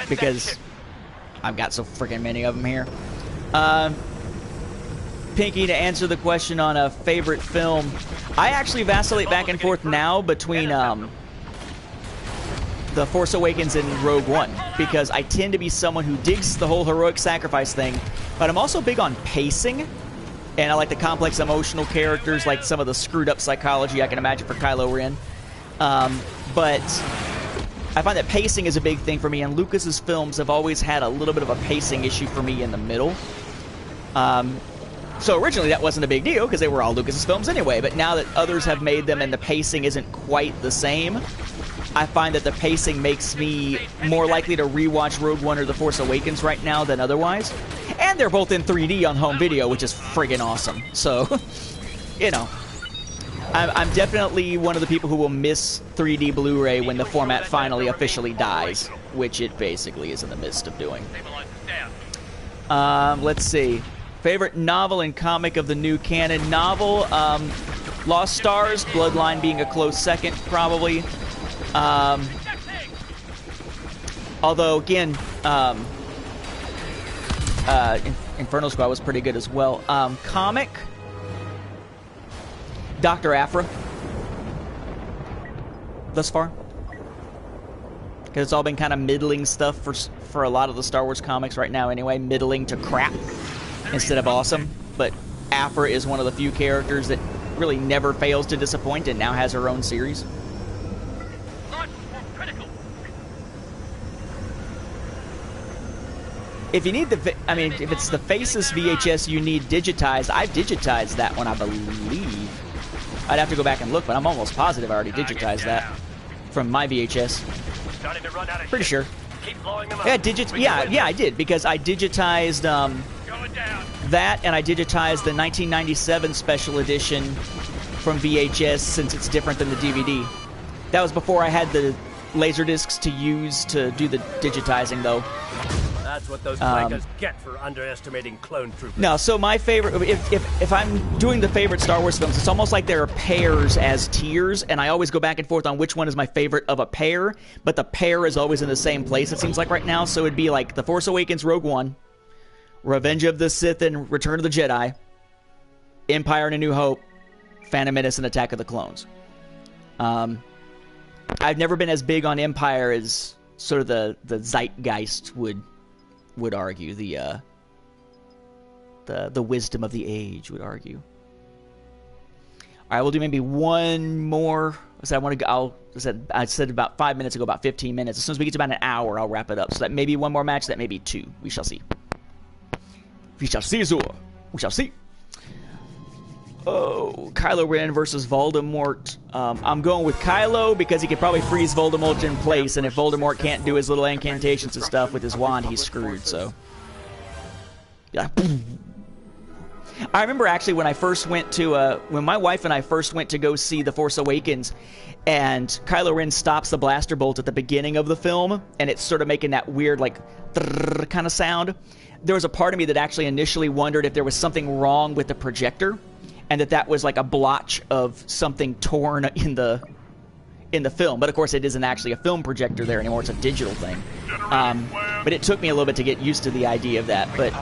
Because I've got so freaking many of them here. Pinky, to answer the question on a favorite film, I actually vacillate back and forth now between The Force Awakens and Rogue One, because I tend to be someone who digs the whole heroic sacrifice thing, but I'm also big on pacing, and I like the complex emotional characters, like some of the screwed up psychology I can imagine for Kylo Ren. But I find that pacing is a big thing for me, and Lucas's films have always had a little bit of a pacing issue for me in the middle. So originally that wasn't a big deal because they were all Lucas's films anyway, but now that others have made them and the pacing isn't quite the same, I find that the pacing makes me more likely to rewatch Rogue One or The Force Awakens right now than otherwise. And they're both in 3D on home video, which is friggin' awesome. So, you know, I'm definitely one of the people who will miss 3D Blu-ray when the format finally officially dies, which it basically is in the midst of doing. Let's see. Favorite novel and comic of the new canon novel? Lost Stars, Bloodline being a close second, probably. Although, again, Inferno Squad was pretty good as well. Comic, Dr. Aphra, thus far. Because it's all been kind of middling stuff for a lot of the Star Wars comics right now anyway. Middling to crap instead of awesome. But Aphra is one of the few characters that really never fails to disappoint and now has her own series. If you need the, I mean, if it's the Faces VHS you need digitized, I've digitized that one, I believe. I'd have to go back and look, but I'm almost positive I already digitized that from my VHS. Pretty sure. Yeah, I did, because I digitized that, and I digitized the 1997 special edition from VHS since it's different than the DVD. That was before I had the laser discs to use to do the digitizing, though. That's what those flankers get for underestimating clone troopers. No, so my favorite, if I'm doing the favorite Star Wars films, it's almost like there are pairs as tiers, and I always go back and forth on which one is my favorite of a pair, but the pair is always in the same place, it seems like right now. So it'd be like The Force Awakens, Rogue One, Revenge of the Sith and Return of the Jedi, Empire and A New Hope, Phantom Menace and Attack of the Clones. I've never been as big on Empire as sort of the zeitgeist would argue, the wisdom of the age would argue. All right, we'll do maybe one more. I said about 5 minutes ago, about 15 minutes. As soon as we get to about an hour, I'll wrap it up. So that may be one more match, that may be two. We shall see. We shall see, Azor. We shall see. Oh, Kylo Ren versus Voldemort. I'm going with Kylo because he could probably freeze Voldemort in place, and if Voldemort can't do his little incantations and stuff with his wand, he's screwed, so. Yeah. I remember actually when I first went to, when my wife and I first went to go see The Force Awakens, and Kylo Ren stops the blaster bolt at the beginning of the film, and it's sort of making that weird, like, kind of sound. There was a part of me that actually initially wondered if there was something wrong with the projector, and that was like a blotch of something torn in the film. But of course, it isn't actually a film projector there anymore; it's a digital thing. But it took me a little bit to get used to the idea of that. But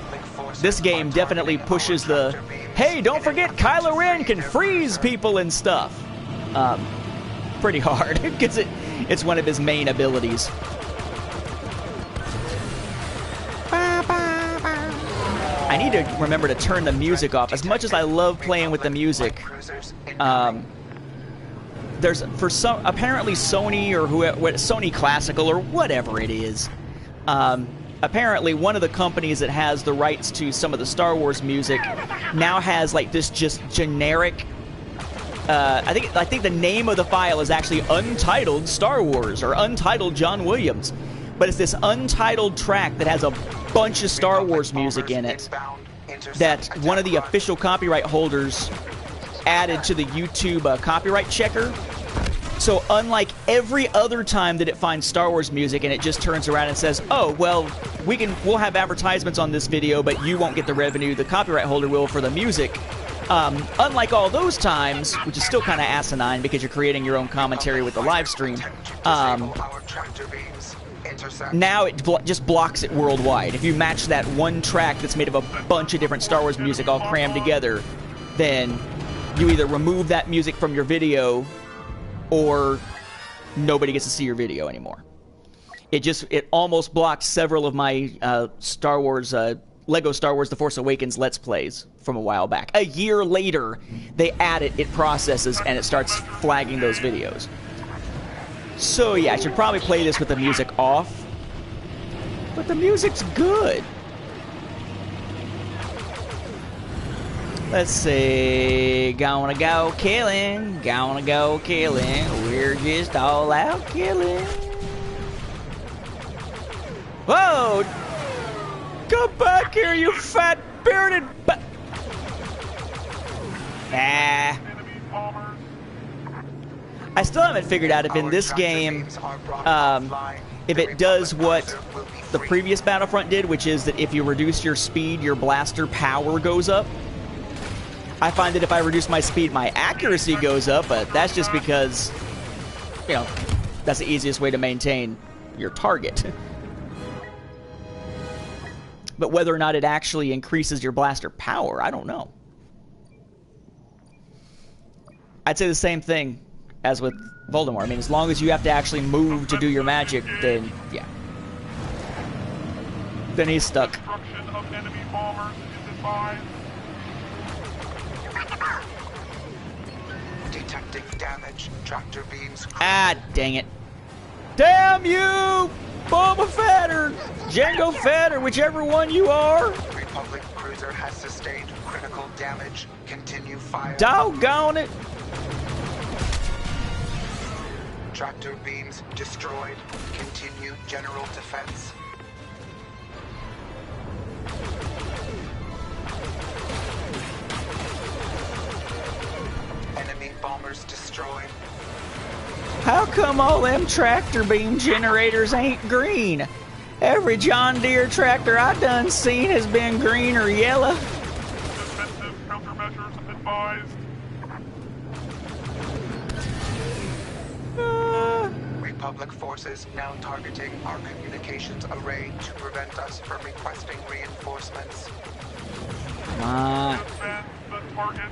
this game definitely pushes the, hey, don't forget Kylo Ren can freeze people and stuff, pretty hard because it's one of his main abilities. I need to remember to turn the music off. As much as I love playing with the music, there's apparently Sony or Sony Classical or whatever it is. Apparently, one of the companies that has the rights to some of the Star Wars music now has like this just generic. I think the name of the file is actually Untitled Star Wars or Untitled John Williams. But it's this untitled track that has a bunch of Star Wars music in it that one of the official copyright holders added to the YouTube copyright checker. So unlike every other time that it finds Star Wars music and it just turns around and says, oh, well, we'll have advertisements on this video, but you won't get the revenue, the copyright holder will for the music. Unlike all those times, which is still kind of asinine because you're creating your own commentary with the live stream, now it just blocks it worldwide. If you match that one track that's made of a bunch of different Star Wars music all crammed together, then you either remove that music from your video or nobody gets to see your video anymore. It almost blocked several of my Star Wars, Lego Star Wars The Force Awakens Let's Plays from a while back. A year later, they add it, it processes, and it starts flagging those videos. So yeah, I should probably play this with the music off. But the music's good. Let's see. Gonna go killing. Gonna go killing. We're just all out killing. Whoa! Come back here, you fat bearded Ah. I still haven't figured out if in this game, if it does what the previous Battlefront did, which is that if you reduce your speed, your blaster power goes up. I find that if I reduce my speed, my accuracy goes up, but that's just because, you know, that's the easiest way to maintain your target. But whether or not it actually increases your blaster power, I don't know. I'd say the same thing as with Voldemort. I mean, as long as you have to actually move to do your magic, then, yeah. Then he's stuck. Destruction of enemy bombers is advised. Detecting damage. Tractor beams. Ah, dang it. Damn you! Boba Fett or Jango Fett or whichever one you are. Republic cruiser has sustained critical damage. Continue fire. Doggone it. Tractor beams destroyed. Continue general defense. Enemy bombers destroyed. How come all them tractor beam generators ain't green? Every John Deere tractor I done seen has been green or yellow. Defensive countermeasures advised. Republic forces now targeting our communications array to prevent us from requesting reinforcements. Defend the target.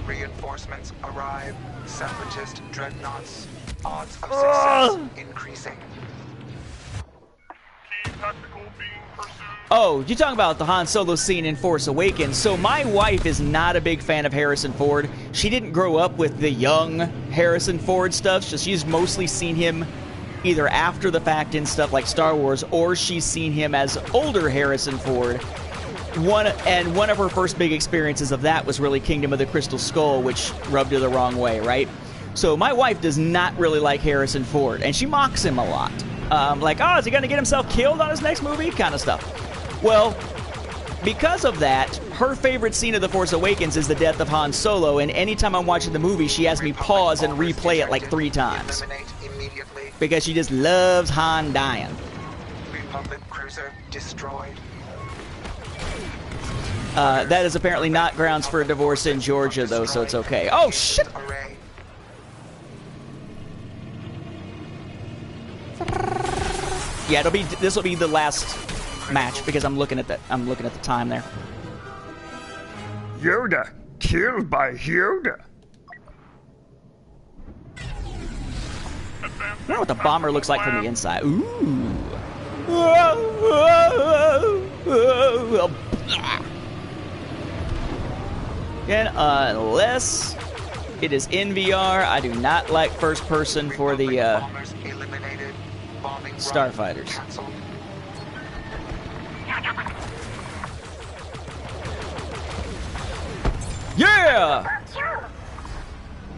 Reinforcements arrive. Separatist dreadnoughts. Odds of success increasing. Key tactical being pursued. Oh, you're talking about the Han Solo scene in Force Awakens. So my wife is not a big fan of Harrison Ford. She didn't grow up with the young Harrison Ford stuff, so she's mostly seen him either after the fact in stuff like Star Wars, or she's seen him as older Harrison Ford. One of her first big experiences of that was really Kingdom of the Crystal Skull, which rubbed her the wrong way, right? So my wife does not really like Harrison Ford, and she mocks him a lot. Like, oh, is he going to get himself killed on his next movie? Kind of stuff. Well, because of that, her favorite scene of The Force Awakens is the death of Han Solo, and anytime I'm watching the movie, she has me pause and replay it like 3 times. Because she just loves Han dying. Republic cruiser destroyed. That is apparently not grounds for a divorce in Georgia, though, so it's okay. Oh, shit! Array. Yeah, this will be the last match because I'm looking at the time there. Yoda killed by Yoda. I wonder what the bomber looks like from the inside. Ooh. And unless it is in VR, I do not like first person for the starfighters. Yeah!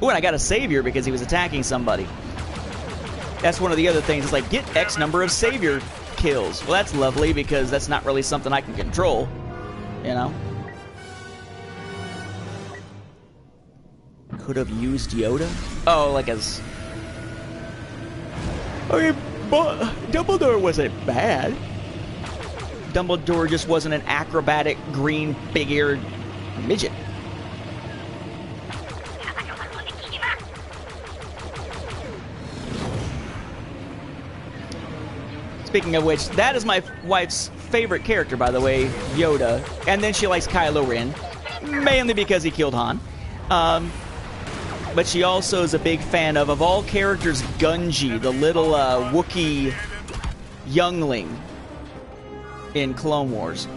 Ooh, and I got a savior because he was attacking somebody. That's one of the other things. It's like, get X number of savior kills. Well, that's lovely because that's not really something I can control, you know? Could have used Yoda? Oh, like as... I mean, but Dumbledore wasn't bad. Dumbledore just wasn't an acrobatic, green, big-eared midget. Speaking of which, that is my wife's favorite character, by the way, Yoda. And then she likes Kylo Ren, mainly because he killed Han. But she also is a big fan of all characters, Gunji, the little Wookiee youngling in Clone Wars.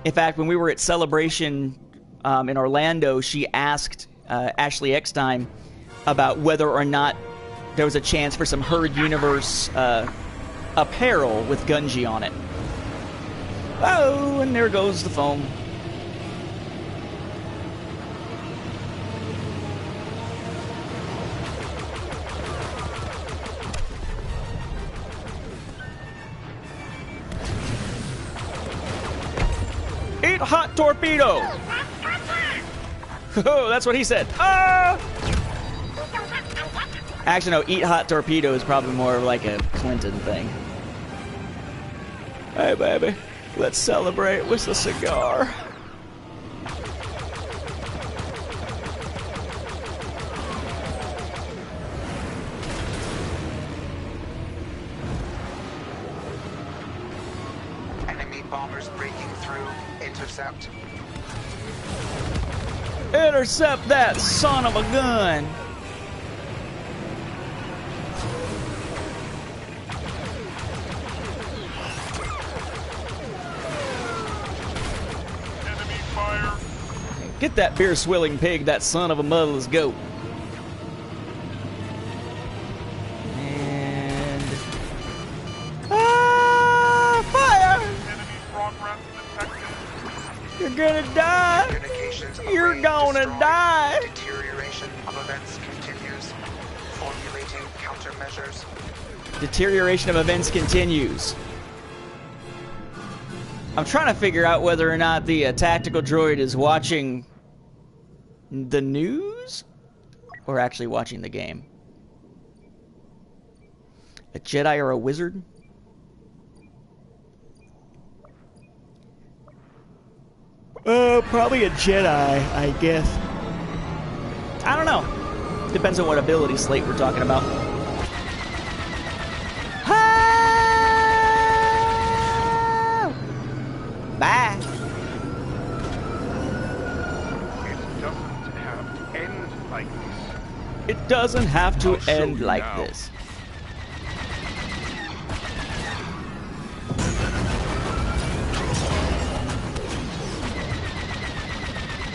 In fact, when we were at Celebration in Orlando, she asked Ashley Eckstein about whether or not there was a chance for some Herd Universe apparel with Gunji on it. Oh, and there goes the foam. Eat hot torpedo! Oh, that's what he said. Ah! Actually, no, eat hot torpedo is probably more of like a Clinton thing. Hey, baby, let's celebrate with a cigar. bombers breaking through. Intercept. Intercept that son of a gun! Enemy fire. Get that beer-swilling pig, that son of a motherless goat. And... fire! Enemy progress detected. You're gonna die! Communications You're array gonna destroyed. die! Deterioration of events continues. Formulating countermeasures. Deterioration of events continues. I'm trying to figure out whether or not the tactical droid is watching the news or actually watching the game. A Jedi or a wizard? Probably a Jedi, I guess. I don't know. Depends on what ability slate we're talking about. Bye. It doesn't have to end like It doesn't have to end like this. this.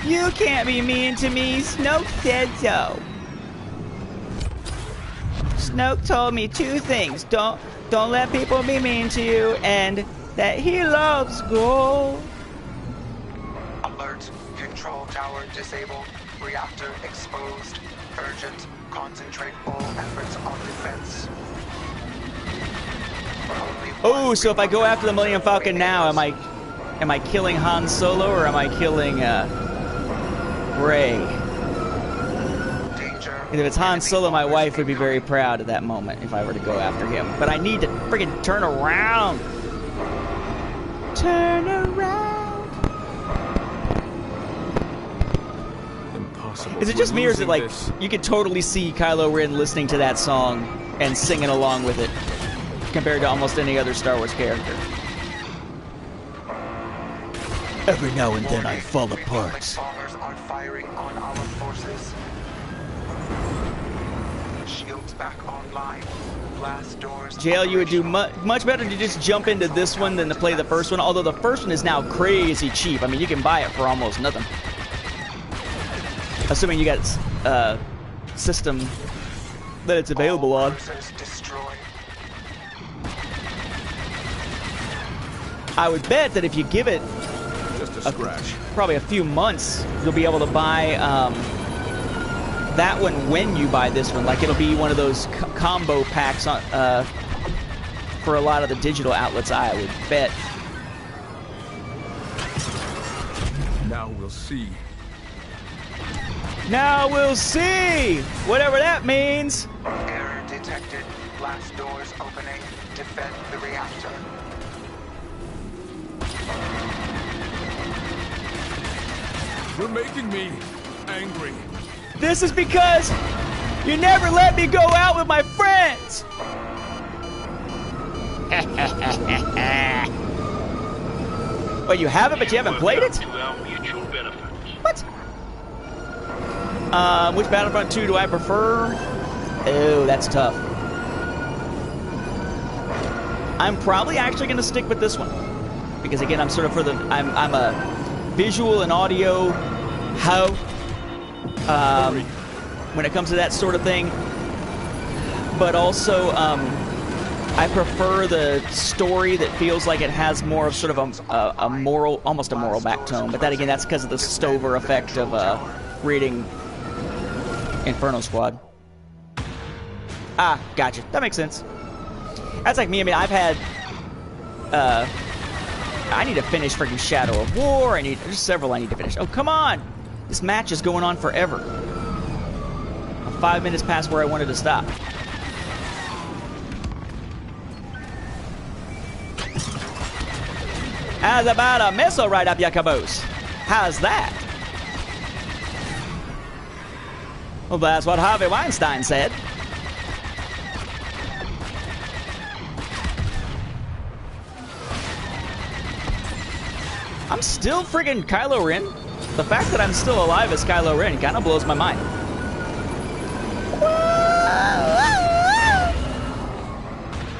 You can't be mean to me. Snoke said so. Snoke told me two things. Don't let people be mean to you, and that he loves gold. Alert. Control tower disabled. Reactor exposed. Urgent. Concentrate all efforts on defense. Oh, so if I go after the Millennium Falcon now, am I killing Han Solo or am I killing Rey? Danger. And if it's Han Solo, my wife would be very proud at that moment if I were to go after him. But I need to friggin' turn around. Turn around. Impossible. Is it just me, or is it like you could totally see Kylo Ren listening to that song and singing along with it compared to almost any other Star Wars character? Every now and then I fall apart. Bombers are firing on our forces. Shields back online. Blast doors. JL, you would do much better to just jump into this one than to play the first one, although the first one is now crazy cheap. I mean, you can buy it for almost nothing. Assuming you got system that it's available on. I would bet that if you give it just a scratch, probably a few months, you'll be able to buy that one when you buy this one. Like, it'll be one of those combo packs on, for a lot of the digital outlets, I would bet. now we'll see. Now we'll see! Whatever that means! Error detected. Blast doors opening. Defend the reactor. You're making me angry. This is because you never let me go out with my friends! Wait, you have it, but you haven't played it? What? Which Battlefront 2 do I prefer? Oh, that's tough. I'm probably actually going to stick with this one. Because again, I'm sort of I'm a visual and audio hoe. When it comes to that sort of thing. But also, I prefer the story that feels like it has more of sort of a moral, almost a moral backtone. But that again, that's because of the Stover effect of reading Inferno Squad. Ah, gotcha. That makes sense. That's like me. I mean, I've had... I need to finish freaking Shadow of War. There's several I need to finish. Oh, come on! This match is going on forever. I'm 5 minutes past where I wanted to stop. How's about a missile right up your caboose? How's that? Well, that's what Harvey Weinstein said. I'm still friggin' Kylo Ren. The fact that I'm still alive as Kylo Ren kind of blows my mind.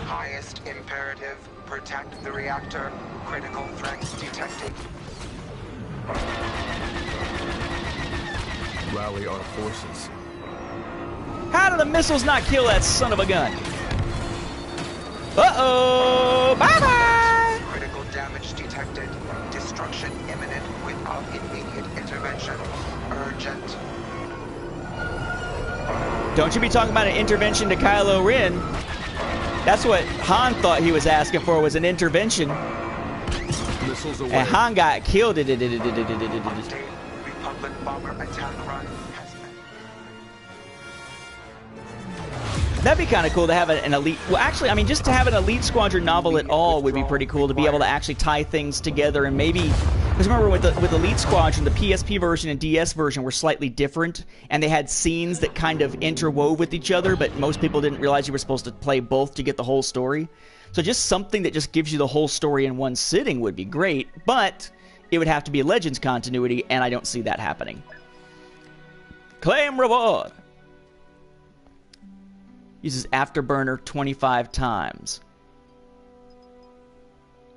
Highest imperative, protect the reactor. Critical threats detected. Rally our forces. How do the missiles not kill that son of a gun? Uh-oh! Bye-bye! Critical damage detected. Destruction imminent without immediate intervention. Urgent. Don't you be talking about an intervention to Kylo Ren. That's what Han thought he was asking for, was an intervention. Missiles away. And Han got killed. Update. Republic bomber attack run has been... That'd be kind of cool to have an elite... Well, actually, I mean, just to have an Elite Squadron novel at all would be pretty cool, to be able to actually tie things together. And maybe... Because remember, with Elite Squadron, the PSP version and DS version were slightly different, and they had scenes that kind of interwove with each other, but most people didn't realize you were supposed to play both to get the whole story. So just something that just gives you the whole story in one sitting would be great, but it would have to be a Legends continuity, and I don't see that happening. Claim reward! Uses Afterburner 25 times.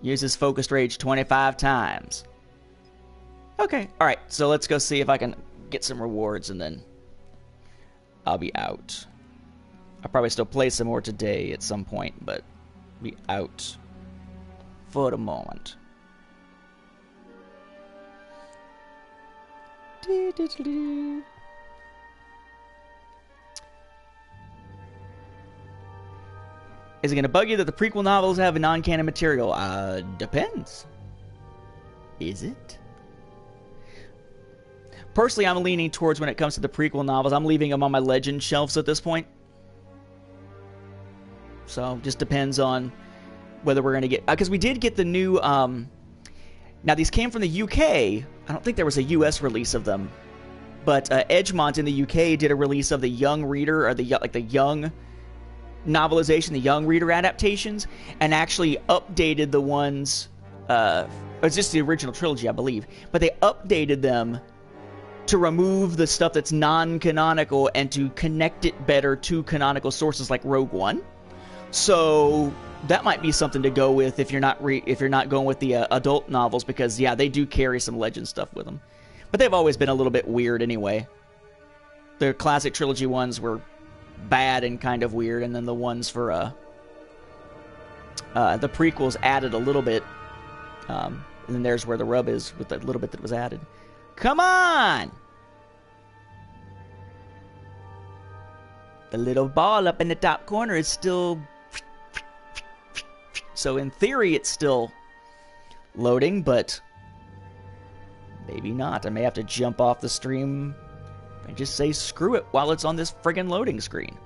Uses Focused Rage 25 times. Okay, alright, so let's go see if I can get some rewards, and then I'll be out. I'll probably still play some more today at some point, but be out for the moment. Is it going to bug you that the prequel novels have non-canon material? Depends. Is it? Personally, I'm leaning towards, when it comes to the prequel novels, I'm leaving them on my legend shelves at this point. So, just depends on whether we're going to get... Because we did get the new... now, these came from the UK. I don't think there was a US release of them. But Edgemont in the UK did a release of the Young Reader, or the Young novelization, the Young Reader adaptations, and actually updated the ones... it's just the original trilogy, I believe. But they updated them to remove the stuff that's non-canonical and to connect it better to canonical sources like Rogue One. So that might be something to go with if you're not going with the adult novels, because yeah, they do carry some legend stuff with them. But they've always been a little bit weird anyway. The classic trilogy ones were bad and kind of weird, and then the ones for the prequels added a little bit. And then there's where the rub is with the little bit that was added. Come on! The little ball up in the top corner is still... So in theory, it's still loading, but maybe not. I may have to jump off the stream and just say screw it while it's on this friggin' loading screen.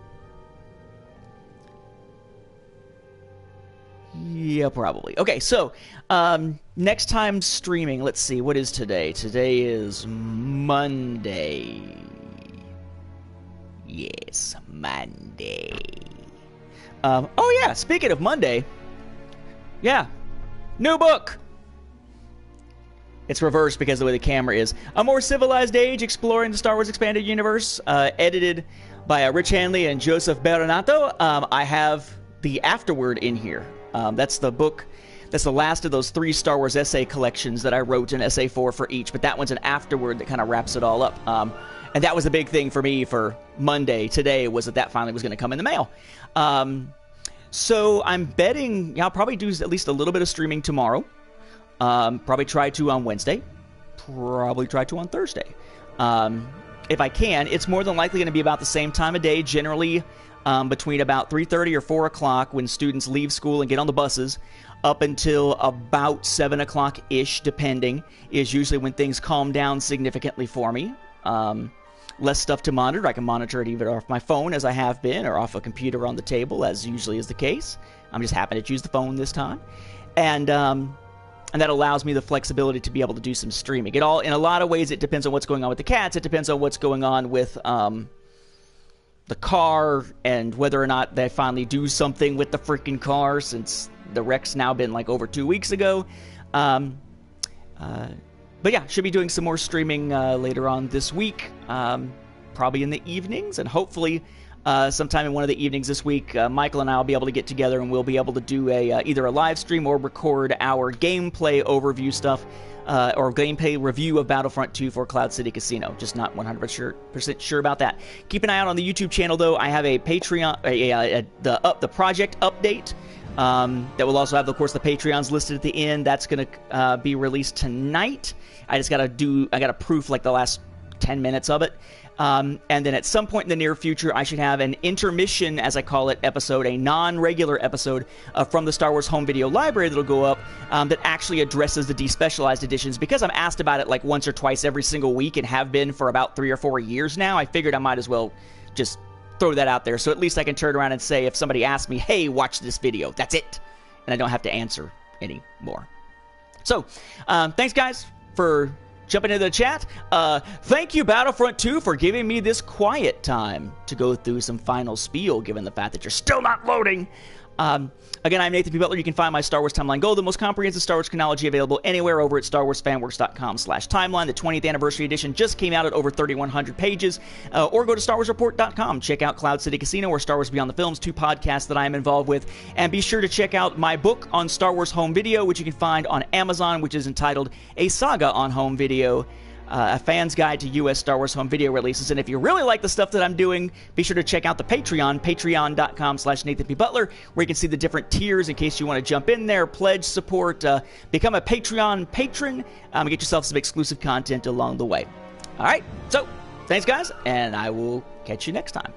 Yeah, probably. Okay, so next time streaming, let's see, what is today? Today is Monday. Yes, Monday. Oh yeah, speaking of Monday, yeah, new book. It's reversed because of the way the camera is. A More Civilized Age, Exploring the Star Wars Expanded Universe, edited by Rich Hanley and Joseph Bernato. I have the afterword in here. That's the book. That's the last of those 3 Star Wars essay collections that I wrote an essay for each, but that one's an afterword that kind of wraps it all up. And that was a big thing for me for Monday today, was that finally was going to come in the mail. So I'm betting I'll probably do at least a little bit of streaming tomorrow. Probably try to on Wednesday. Probably try to on Thursday. If I can. It's more than likely going to be about the same time of day, generally between about 3:30 or 4 o'clock when students leave school and get on the buses, up until about 7 o'clock-ish, depending, is usually when things calm down significantly for me. Less stuff to monitor. I can monitor it either off my phone, as I have been, or off a computer on the table, as usually is the case. I'm just happy to choose the phone this time. And that allows me the flexibility to be able to do some streaming. In a lot of ways, it depends on what's going on with the cats. It depends on what's going on with the car, and whether or not they finally do something with the freaking car, since the wreck's now been like over 2 weeks ago. But yeah, should be doing some more streaming later on this week, probably in the evenings, and hopefully sometime in one of the evenings this week, Michael and I will be able to get together and we'll be able to do either a live stream or record our gameplay overview stuff or gameplay review of Battlefront 2 for Cloud City Casino. Just not 100% sure about that. Keep an eye out on the YouTube channel, though. I have a Patreon, the project update. That will also have, of course, the Patreons listed at the end. That's going to be released tonight. I got to proof like the last 10 minutes of it. And then at some point in the near future, I should have an intermission, as I call it, episode, a non-regular episode from the Star Wars Home Video Library that'll go up that actually addresses the despecialized editions. Because I'm asked about it like once or twice every single week and have been for about 3 or 4 years now, I figured I might as well just throw that out there. So at least I can turn around and say, if somebody asks me, hey, watch this video, that's it. And I don't have to answer anymore. So, thanks, guys, for jumping into the chat. Thank you, Battlefront 2, for giving me this quiet time to go through some final spiel, given the fact that you're still not loading. Again, I'm Nathan P. Butler. You can find my Star Wars Timeline Gold, the most comprehensive Star Wars chronology available anywhere over at StarWarsFanWorks.com/timeline. The 20th anniversary edition just came out at over 3,100 pages. Or go to StarWarsReport.com. Check out Cloud City Casino or Star Wars Beyond the Films, 2 podcasts that I am involved with. And be sure to check out my book on Star Wars Home Video, which you can find on Amazon, which is entitled A Saga on Home Video. A fan's guide to U.S. Star Wars home video releases. And if you really like the stuff that I'm doing, be sure to check out the Patreon, patreon.com/Nathan P. Butler, where you can see the different tiers in case you want to jump in there, pledge support, become a Patreon patron, and get yourself some exclusive content along the way. All right, so thanks, guys, and I will catch you next time.